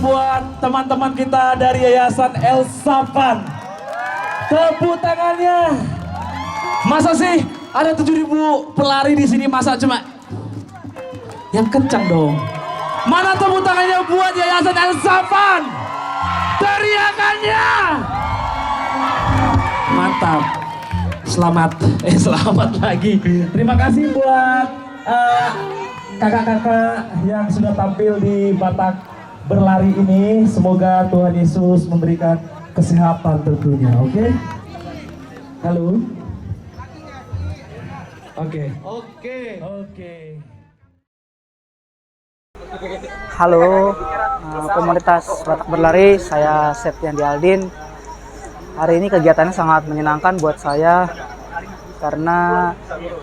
buat teman-teman kita dari Yayasan El Safan. Tepuk tangannya. Masa sih ada 7.000 pelari di sini, masa cuma yang kencang dong. Mana tepuk tangannya buat Yayasan El Safan? Teriakannya. Mantap. Selamat lagi. Terima kasih buat kakak-kakak yang sudah tampil di Batak berlari ini. Semoga Tuhan Yesus memberikan kesehatan tentunya, oke? Halo? Oke. Halo, komunitas Batak berlari, saya Septian Aldin. Hari ini kegiatannya sangat menyenangkan buat saya karena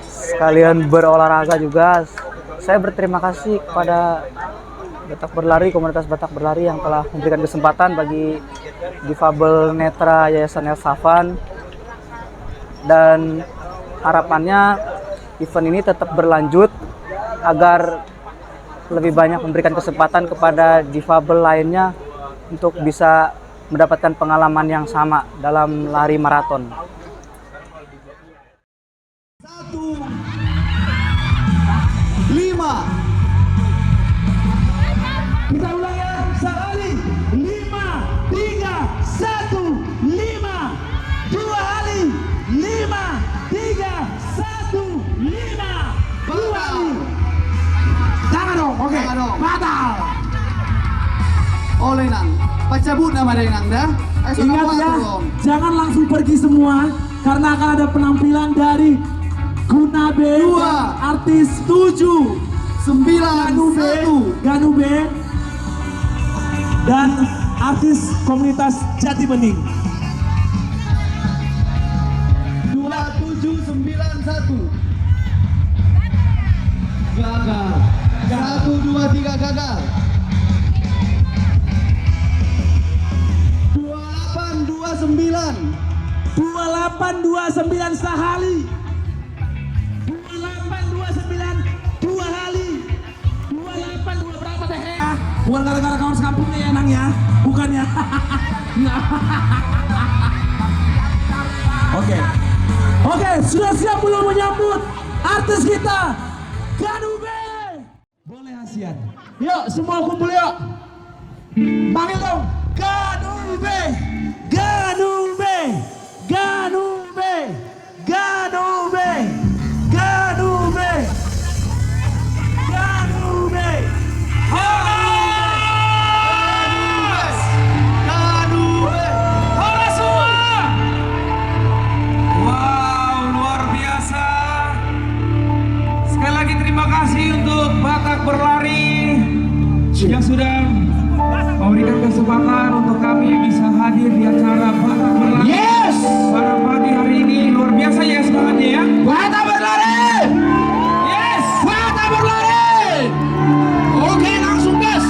sekalian berolahraga juga. Saya berterima kasih kepada Batak berlari, komunitas Batak berlari yang telah memberikan kesempatan bagi difabel netra Yayasan El Safan, dan harapannya event ini tetap berlanjut agar lebih banyak memberikan kesempatan kepada difabel lainnya untuk bisa mendapatkan pengalaman yang sama dalam lari maraton. 1, 5. Kita ulang ya, sekali. 5, 3, 1, 5. 2 kali. 5, 3, 1, 5. 2 kali. Jangan dong, oke. Batal. Oleh nang, pacabut nama dari nang dah. Ingat ya, jangan langsung pergi semua karena akan ada penampilan dari Gunabe, artis 7, 9, Ganube, dan artis komunitas Jati Bening. 2791. Gagal. 1, 2, 3 gagal. 2829 sehali. 2829 2 kali. 282 berapa teh? Bukan gara-gara kawan sekampungnya ya Nang ya, bukan ya. Oke, sudah siap belum menyambut artis kita Ganube? Boleh Asian. Yuk semua kumpul yuk. Panggil dong. Ganube. Ganube. Ganube. Ganube. Ganube. Ganube. Ganube. Hola semua. Wow, luar biasa. Sekali lagi terima kasih untuk Batak berlari yang sudah memberikan kesempatan untuk kami bisa hadir di acara Batak berlari. Yes. Pada pagi hari ini luar biasa ya semangatnya ya. Batak berlari. Yes. Batak berlari. Oke, langsung gas.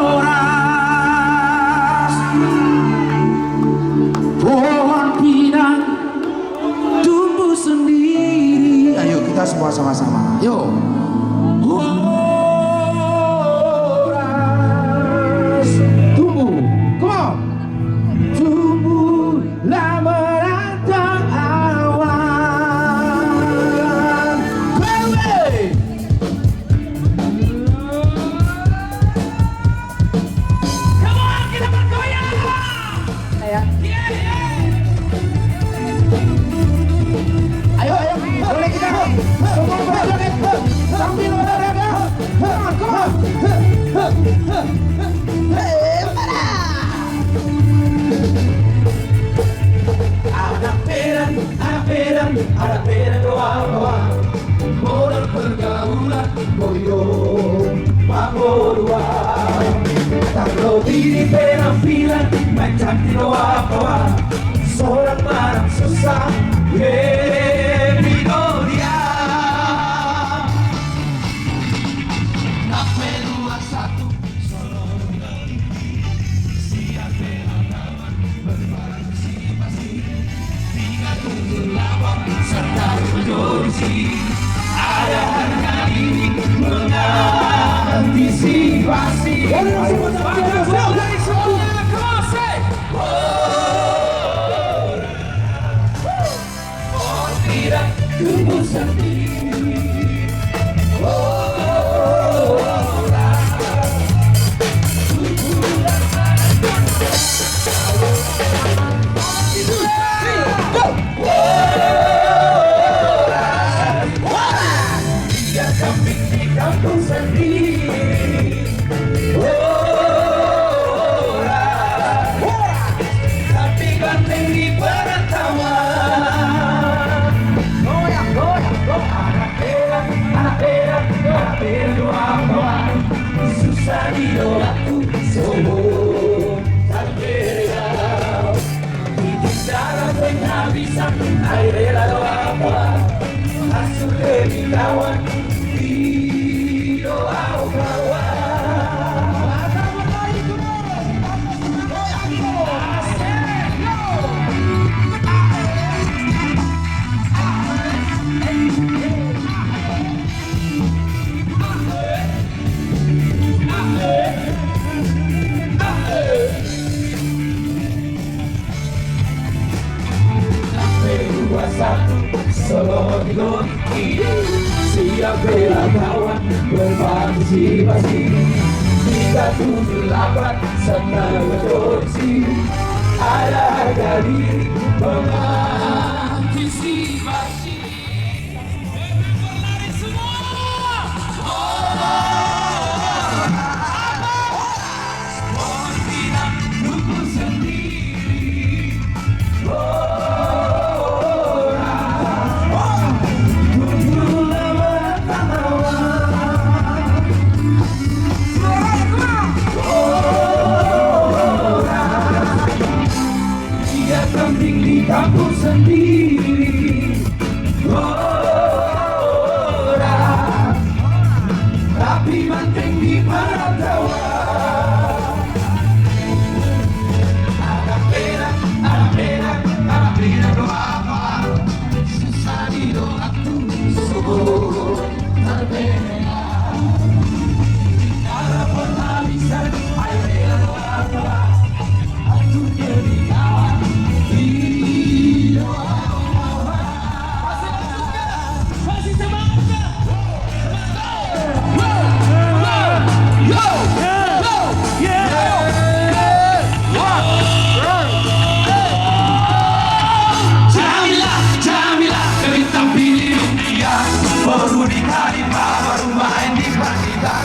Horas. Pohon pinang tumbuh sendiri. Ayo kita semua sama-sama. Yuk. Horas. Tumbuh. Come on. Tumbuhlah merantau awan. Baby. Come on, kita bergoyang. Ayo, boleh kita semua berjoget sambil olahraga. Come on. Anak peran doa, modal pergaulan, boyo, mabodua. Terlebih di penampilan, macam di doa, seorang barang susah, dia. Nape 21, solo siap kawan berbarang pasti 378 serta berjodoh. Ada harga diri mengalir. Goti, siap bela kawan berpartisipasi. 378 senang berkoalisi, ada harga diri mengantisipasi. Berlari semua. Mohon tidak dukung sendiri. Dia kambing di kampung sendiri. Tapi penting di Paratawa. Anak pena doa. Susah didoa tuh subuh terbena. Para penghabisan ayo bela doa. Aku jadi kawan di doa. Masih semangat. Jamila, kita pilih dia. Baru dikali baru main di bandita.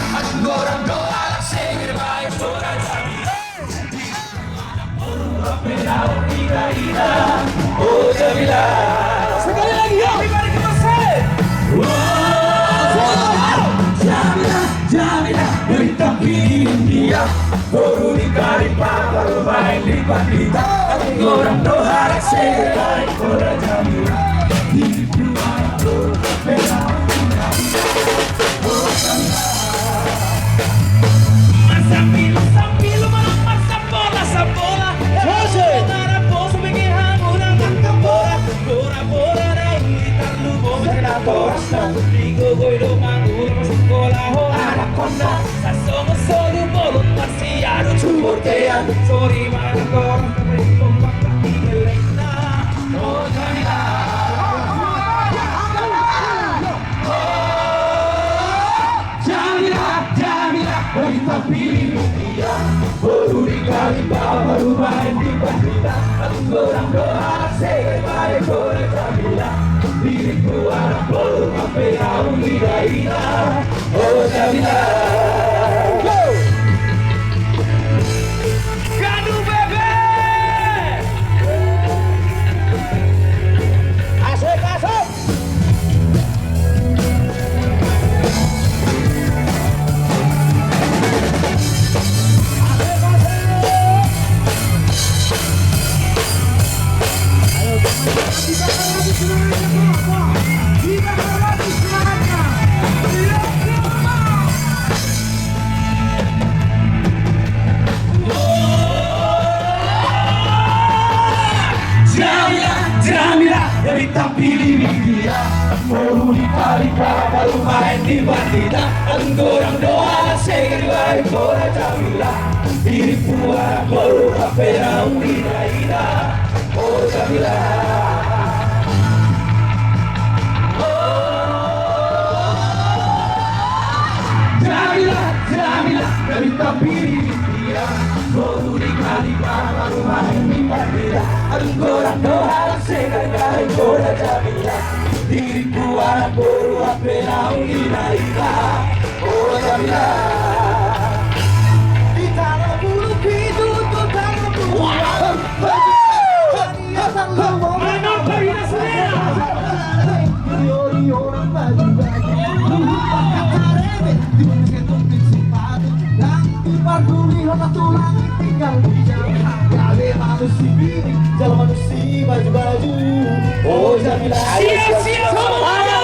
Orang doa segera baik orang Jamila. Oh Jamila. Sekali lagi ya. Jamila, kita pilih dia. Baru dikali baru main di bandita. Orang doa segera baik orang Jamila. Sambil melompat bola. Antara bos bikin hanguran angkat bola. Bola daun gitar lu bos kena boras. Ligo goido mangur sekolah ho anaconda. Sasongo solo bolot masih ada cumurtean. Sorry mana korang tapi kompak lagi gelekna. Oh Jamila. Jamila, kita pilih dia. Baru dikali baru main di bandita. Orang doa segera baik orang Jamila. Diriku anak belum sampai tahu hidayah. Oh Jamila. Gadu bebe. Asik. Jamila, kita pilih dia. Baru dikali baru main di bandita. Orang doa segera baik orang Jamila. Diri puara baru sampai naung ina. Oh Jamila. Jamila, kita pilih dia. Baru dikali baru main di bandita. Orang doa segera baik orang Jamila. Diriku anak baru sampai naung ina. Oh Jamila. Di tanah bulu hidup tuh tanah bulu. Mana pergi selera. Orang baju tulang tinggal di jalan. Kali manusia bini, jalan manusia baju-baju. Oh Jamila, siap semuanya.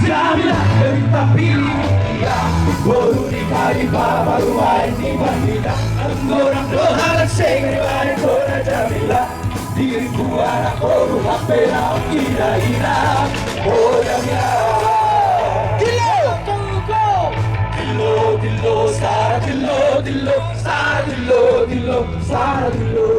Jamila, kita pilih dia. Baru dikali baru main di bandita. Orang doa segera baik orang Jamila. Diriku anak baru sampai naung ina. Oh Jamila. Dillo, sara dillo.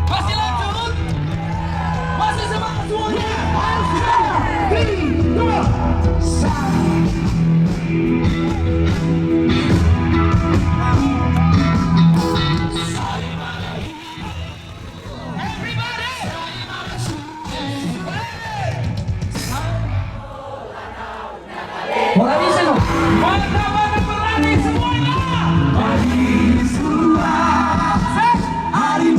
Masih lanjut? Masih semangat semuanya? 3, 2, 1. Bola di sini. Mantap berlari semuanya. Pagi semua. Hari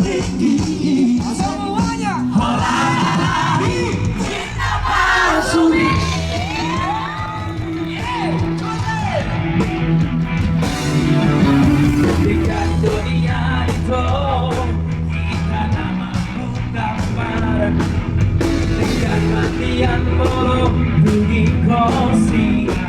tinggi. Semuanya. Bola lari. Cinta palsu. Ketika dunia itu kita nama bukan barang. Dengan matian belum dugi kosia.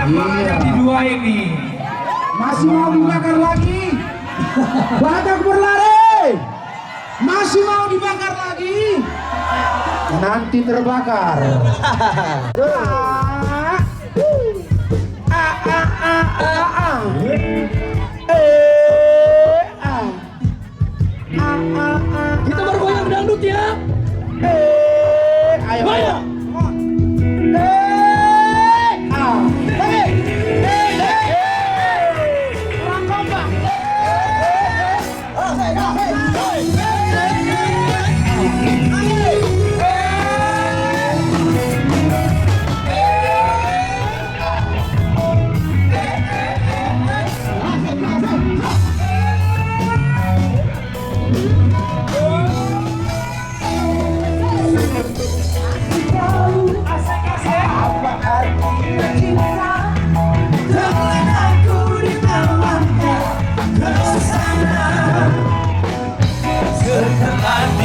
Apa ada di dua ini? Masih mau dibakar lagi? Batak berlari. Masih mau dibakar lagi? Nanti terbakar. Kita bergoyang dangdut ya. Ayo. Goyang.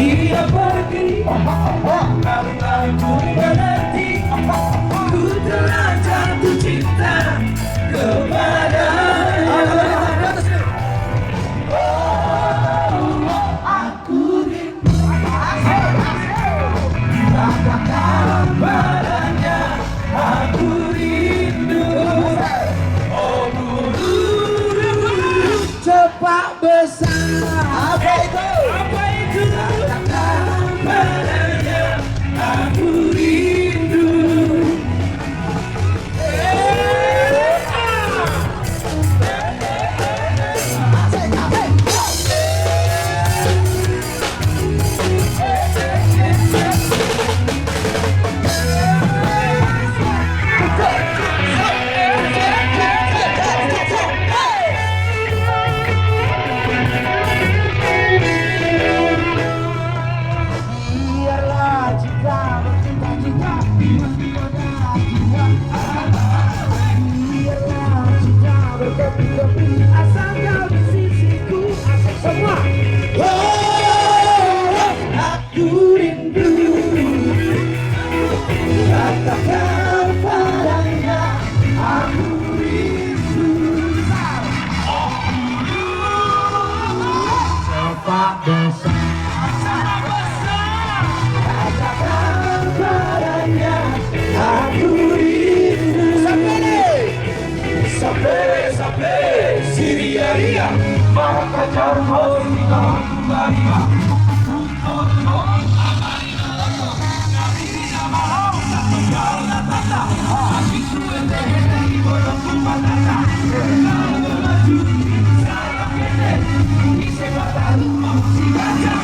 Dia pergi, aku mengerti, ku telah jatuh cinta kepada. Aku rindu, katakan padanya, aku rindu. Oh buru cepat besar. Apa itu? Apa itu? Padanya aku rindu. Aku rindu, katakan padanya, aku rindu. Sepak besar, katakan padanya, aku rindu. Sampai Syria, maka jauh kita kembali. Saya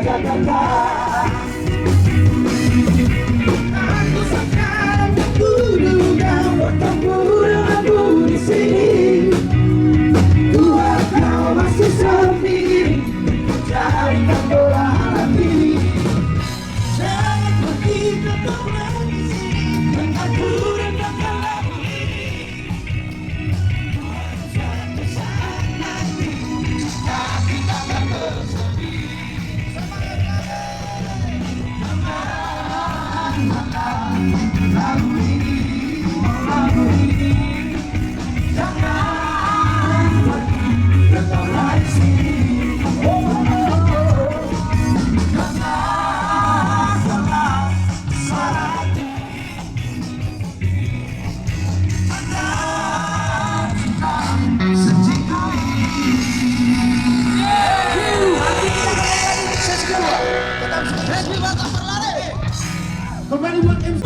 Aku sekarang kuduga bertemu denganmu di sini. Tuhan kau masih sendiri, carikan doa hati. Jangan pergi tetap lagi sini, aku dengarkan lagu ini. Suatu saat nanti tapi takkan bersedih. Lagu ini jangan pergi tetaplah di sini. Kembali buat MC.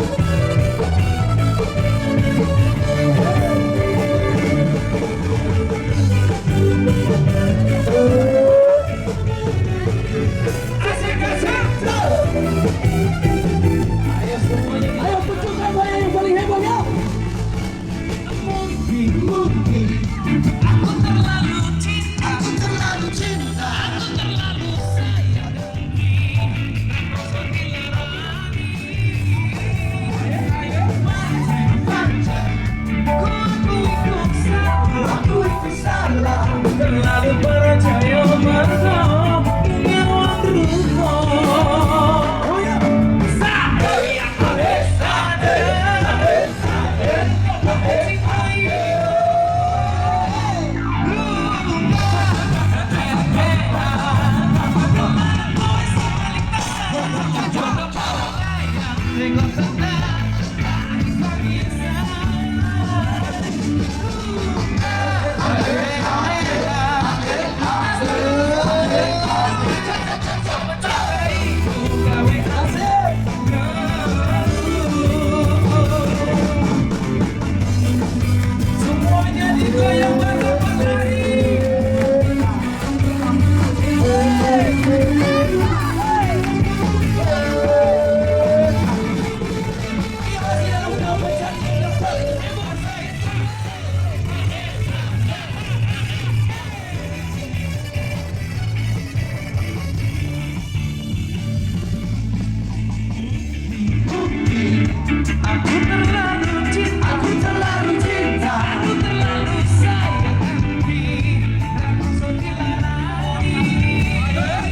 Ayo semuanya, ayo tunjukkan saya yang paling heboh ya. Mungkin aku terlalu cinta, aku terlalu cinta, aku terlalu sayang. Aku itu salah, terlalu percaya pada pengawan rupa. Oh ya, saya semuanya digoyang berlari. Aku terlalu cinta, aku terlalu cinta, aku terlalu sayang. Aku sudah lari. Aku salah.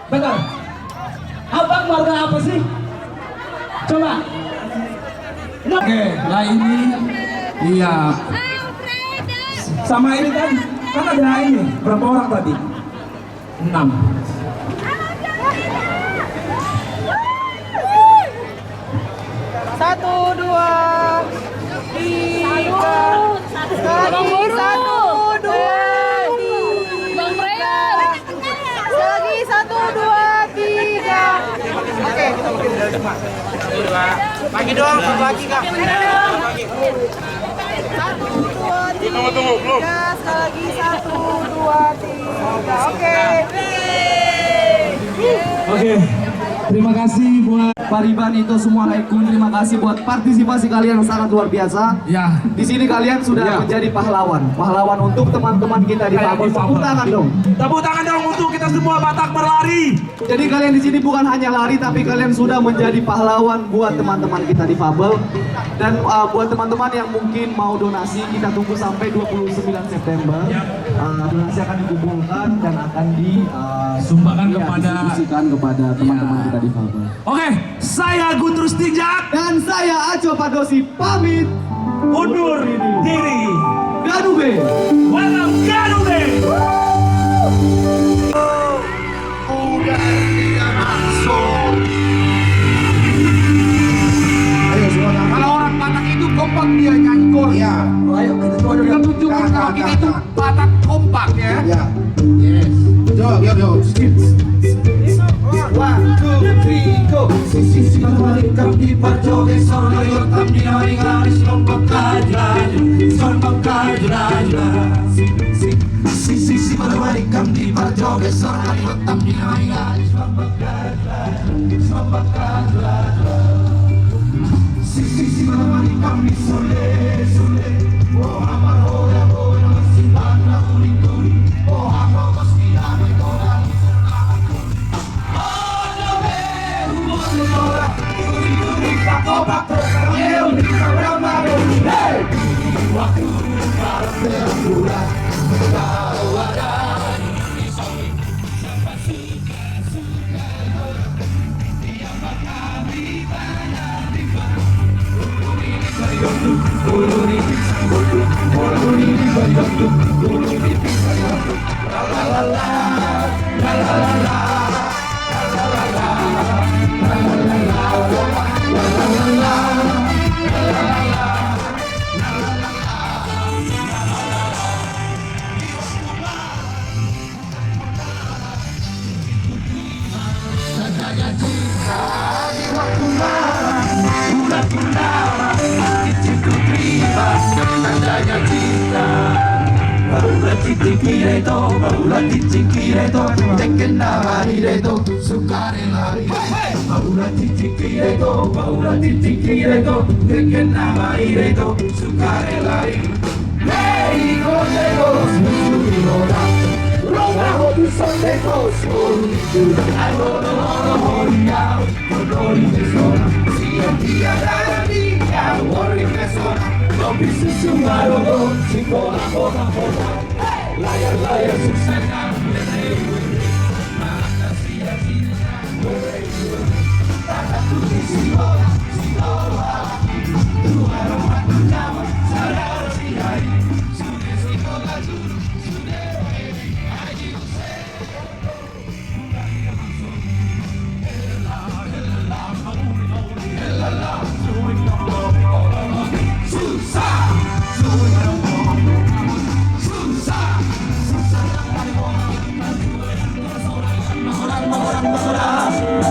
Bentar, abang warga apa sih? Coba Oke, nah ini iya. Sama ini kan ada ini berapa orang tadi? 6. Satu, dua, tiga. Lagi satu, dua, tiga. Lagi satu, dua, tiga. Oke. Pagi dong, lagi kak. Satu, dua, tiga. Tunggu. Sekali lagi satu, dua, tiga. Oke, terima kasih buat Pariban itu semua Laikun. Terima kasih buat partisipasi kalian yang sangat luar biasa. Ya. Di sini kalian sudah menjadi pahlawan untuk teman-teman kita di Fabel. Tepuk tangan dong. Tepuk tangan dong untuk kita semua Batak Berlari. Jadi kalian di sini bukan hanya lari, tapi kalian sudah menjadi pahlawan buat teman-teman kita di Fabel. Dan buat teman-teman yang mungkin mau donasi, kita tunggu sampai 29 September. Donasi akan dikumpulkan dan akan Sumbangkan kepada teman-teman kita di Fabel. Oke, saya Guntur Stinjak Dan saya Aco Padosi pamit undur diri. Ganube. Walam Ganube. Ayo semuanya. Kalau orang Batak itu kompak dia nyanyi kor. Iya. Ayo kita coba kita tunjukkan kalau kita itu Batak kompak ya. Iya. Yes. Yo. One, two, three, go. Sisi balik kami parjoge solo yo kami ngaris lombok kajaju. Lombok kajaju. Sisi balik kami parjoge solo yo kami ngaris lombok kajaju. Lombok kajaju. Sisi balik kami sole. Oh amar hoya masih bana kuri. Oh amar masih ada orang. Layar suksesnya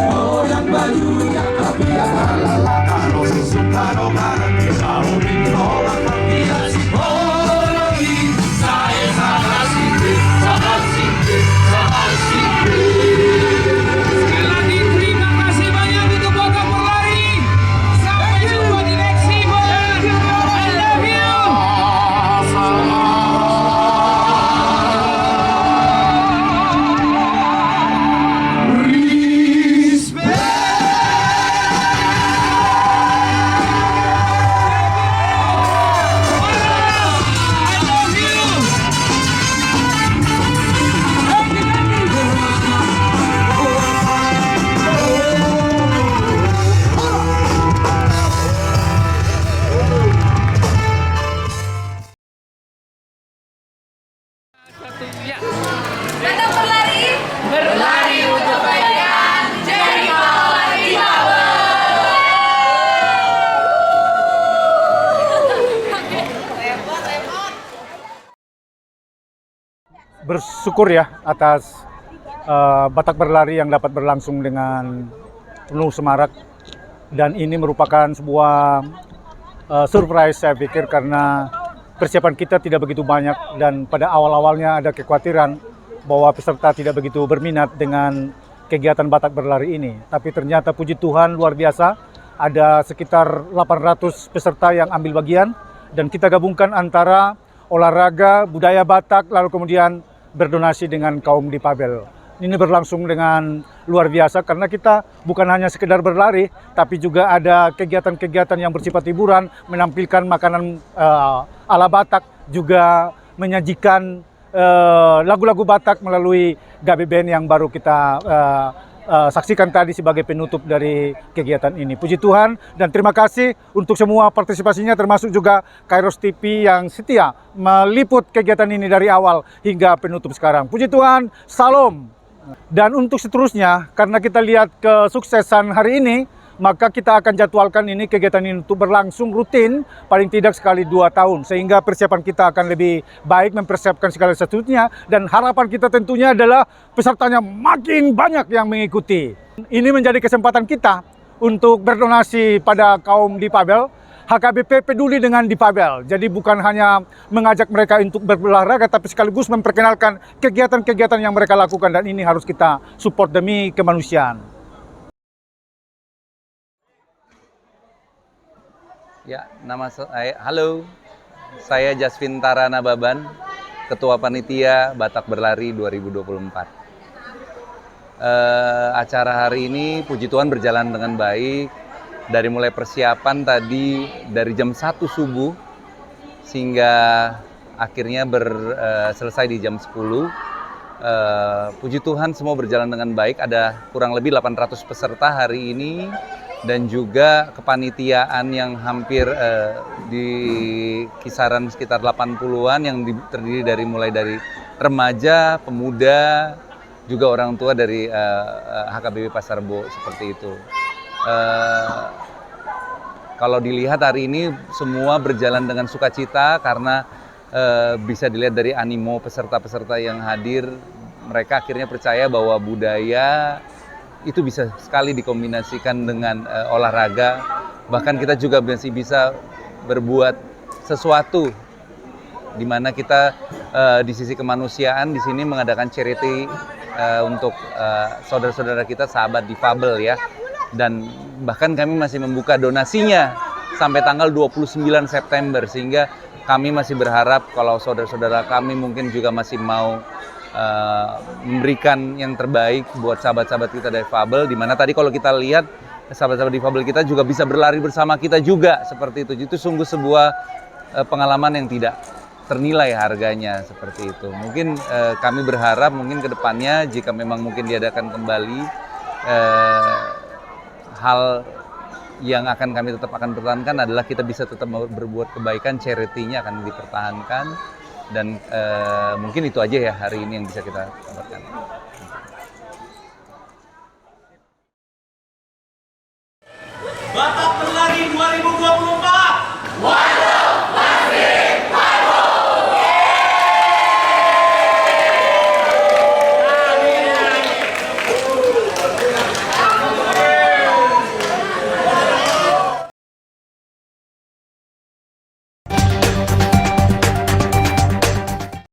orang yang bajunya tapi akan lala kalau si Soekarno bersyukur ya atas Batak Berlari yang dapat berlangsung dengan penuh semarak, dan ini merupakan sebuah surprise saya pikir, karena persiapan kita tidak begitu banyak dan pada awal-awalnya ada kekhawatiran bahwa peserta tidak begitu berminat dengan kegiatan Batak Berlari ini. Tapi ternyata puji Tuhan luar biasa, ada sekitar 800 peserta yang ambil bagian, dan kita gabungkan antara olahraga, budaya Batak, lalu kemudian berdonasi dengan kaum difabel. Ini berlangsung dengan luar biasa karena kita bukan hanya sekedar berlari, tapi juga ada kegiatan-kegiatan yang bersifat hiburan, menampilkan makanan ala Batak, juga menyajikan lagu-lagu Batak melalui GBBN yang baru kita saksikan tadi sebagai penutup dari kegiatan ini. Puji Tuhan dan terima kasih untuk semua partisipasinya, termasuk juga Kairos TV yang setia meliput kegiatan ini dari awal hingga penutup sekarang. Puji Tuhan, salam. Dan untuk seterusnya, karena kita lihat kesuksesan hari ini, maka kita akan jadwalkan ini kegiatan ini untuk berlangsung rutin paling tidak sekali 2 tahun, sehingga persiapan kita akan lebih baik mempersiapkan segala sesuatunya, dan harapan kita tentunya adalah pesertanya makin banyak yang mengikuti. Ini menjadi kesempatan kita untuk berdonasi pada kaum difabel. HKBP peduli dengan difabel, jadi bukan hanya mengajak mereka untuk berolahraga, tapi sekaligus memperkenalkan kegiatan-kegiatan yang mereka lakukan, dan ini harus kita support demi kemanusiaan. Ya, halo, saya Jasvin Tarana Baban, Ketua Panitia Batak Berlari 2024. Acara hari ini puji Tuhan berjalan dengan baik. Dari mulai persiapan tadi dari jam 1 subuh sehingga akhirnya selesai di jam 10. Puji Tuhan semua berjalan dengan baik. Ada kurang lebih 800 peserta hari ini, dan juga kepanitiaan yang hampir di kisaran sekitar 80-an yang terdiri dari mulai dari remaja, pemuda, juga orang tua dari HKBP Pasar Rebo, seperti itu. Kalau dilihat hari ini semua berjalan dengan sukacita karena bisa dilihat dari animo peserta-peserta yang hadir. Mereka akhirnya percaya bahwa budaya itu bisa sekali dikombinasikan dengan olahraga. Bahkan kita juga masih bisa berbuat sesuatu di mana kita di sisi kemanusiaan di sini mengadakan charity untuk saudara-saudara kita, sahabat difabel ya. Dan bahkan kami masih membuka donasinya sampai tanggal 29 September, sehingga kami masih berharap kalau saudara-saudara kami mungkin juga masih mau memberikan yang terbaik buat sahabat-sahabat kita difabel, di mana tadi kalau kita lihat sahabat-sahabat difabel kita juga bisa berlari bersama kita juga, seperti itu. Itu sungguh sebuah pengalaman yang tidak ternilai harganya, seperti itu. Mungkin kami berharap mungkin ke depannya jika memang mungkin diadakan kembali, hal yang kami tetap akan pertahankan adalah kita bisa tetap berbuat kebaikan, charity-nya akan dipertahankan, dan mungkin itu aja ya hari ini yang bisa kita kabarkan. Batak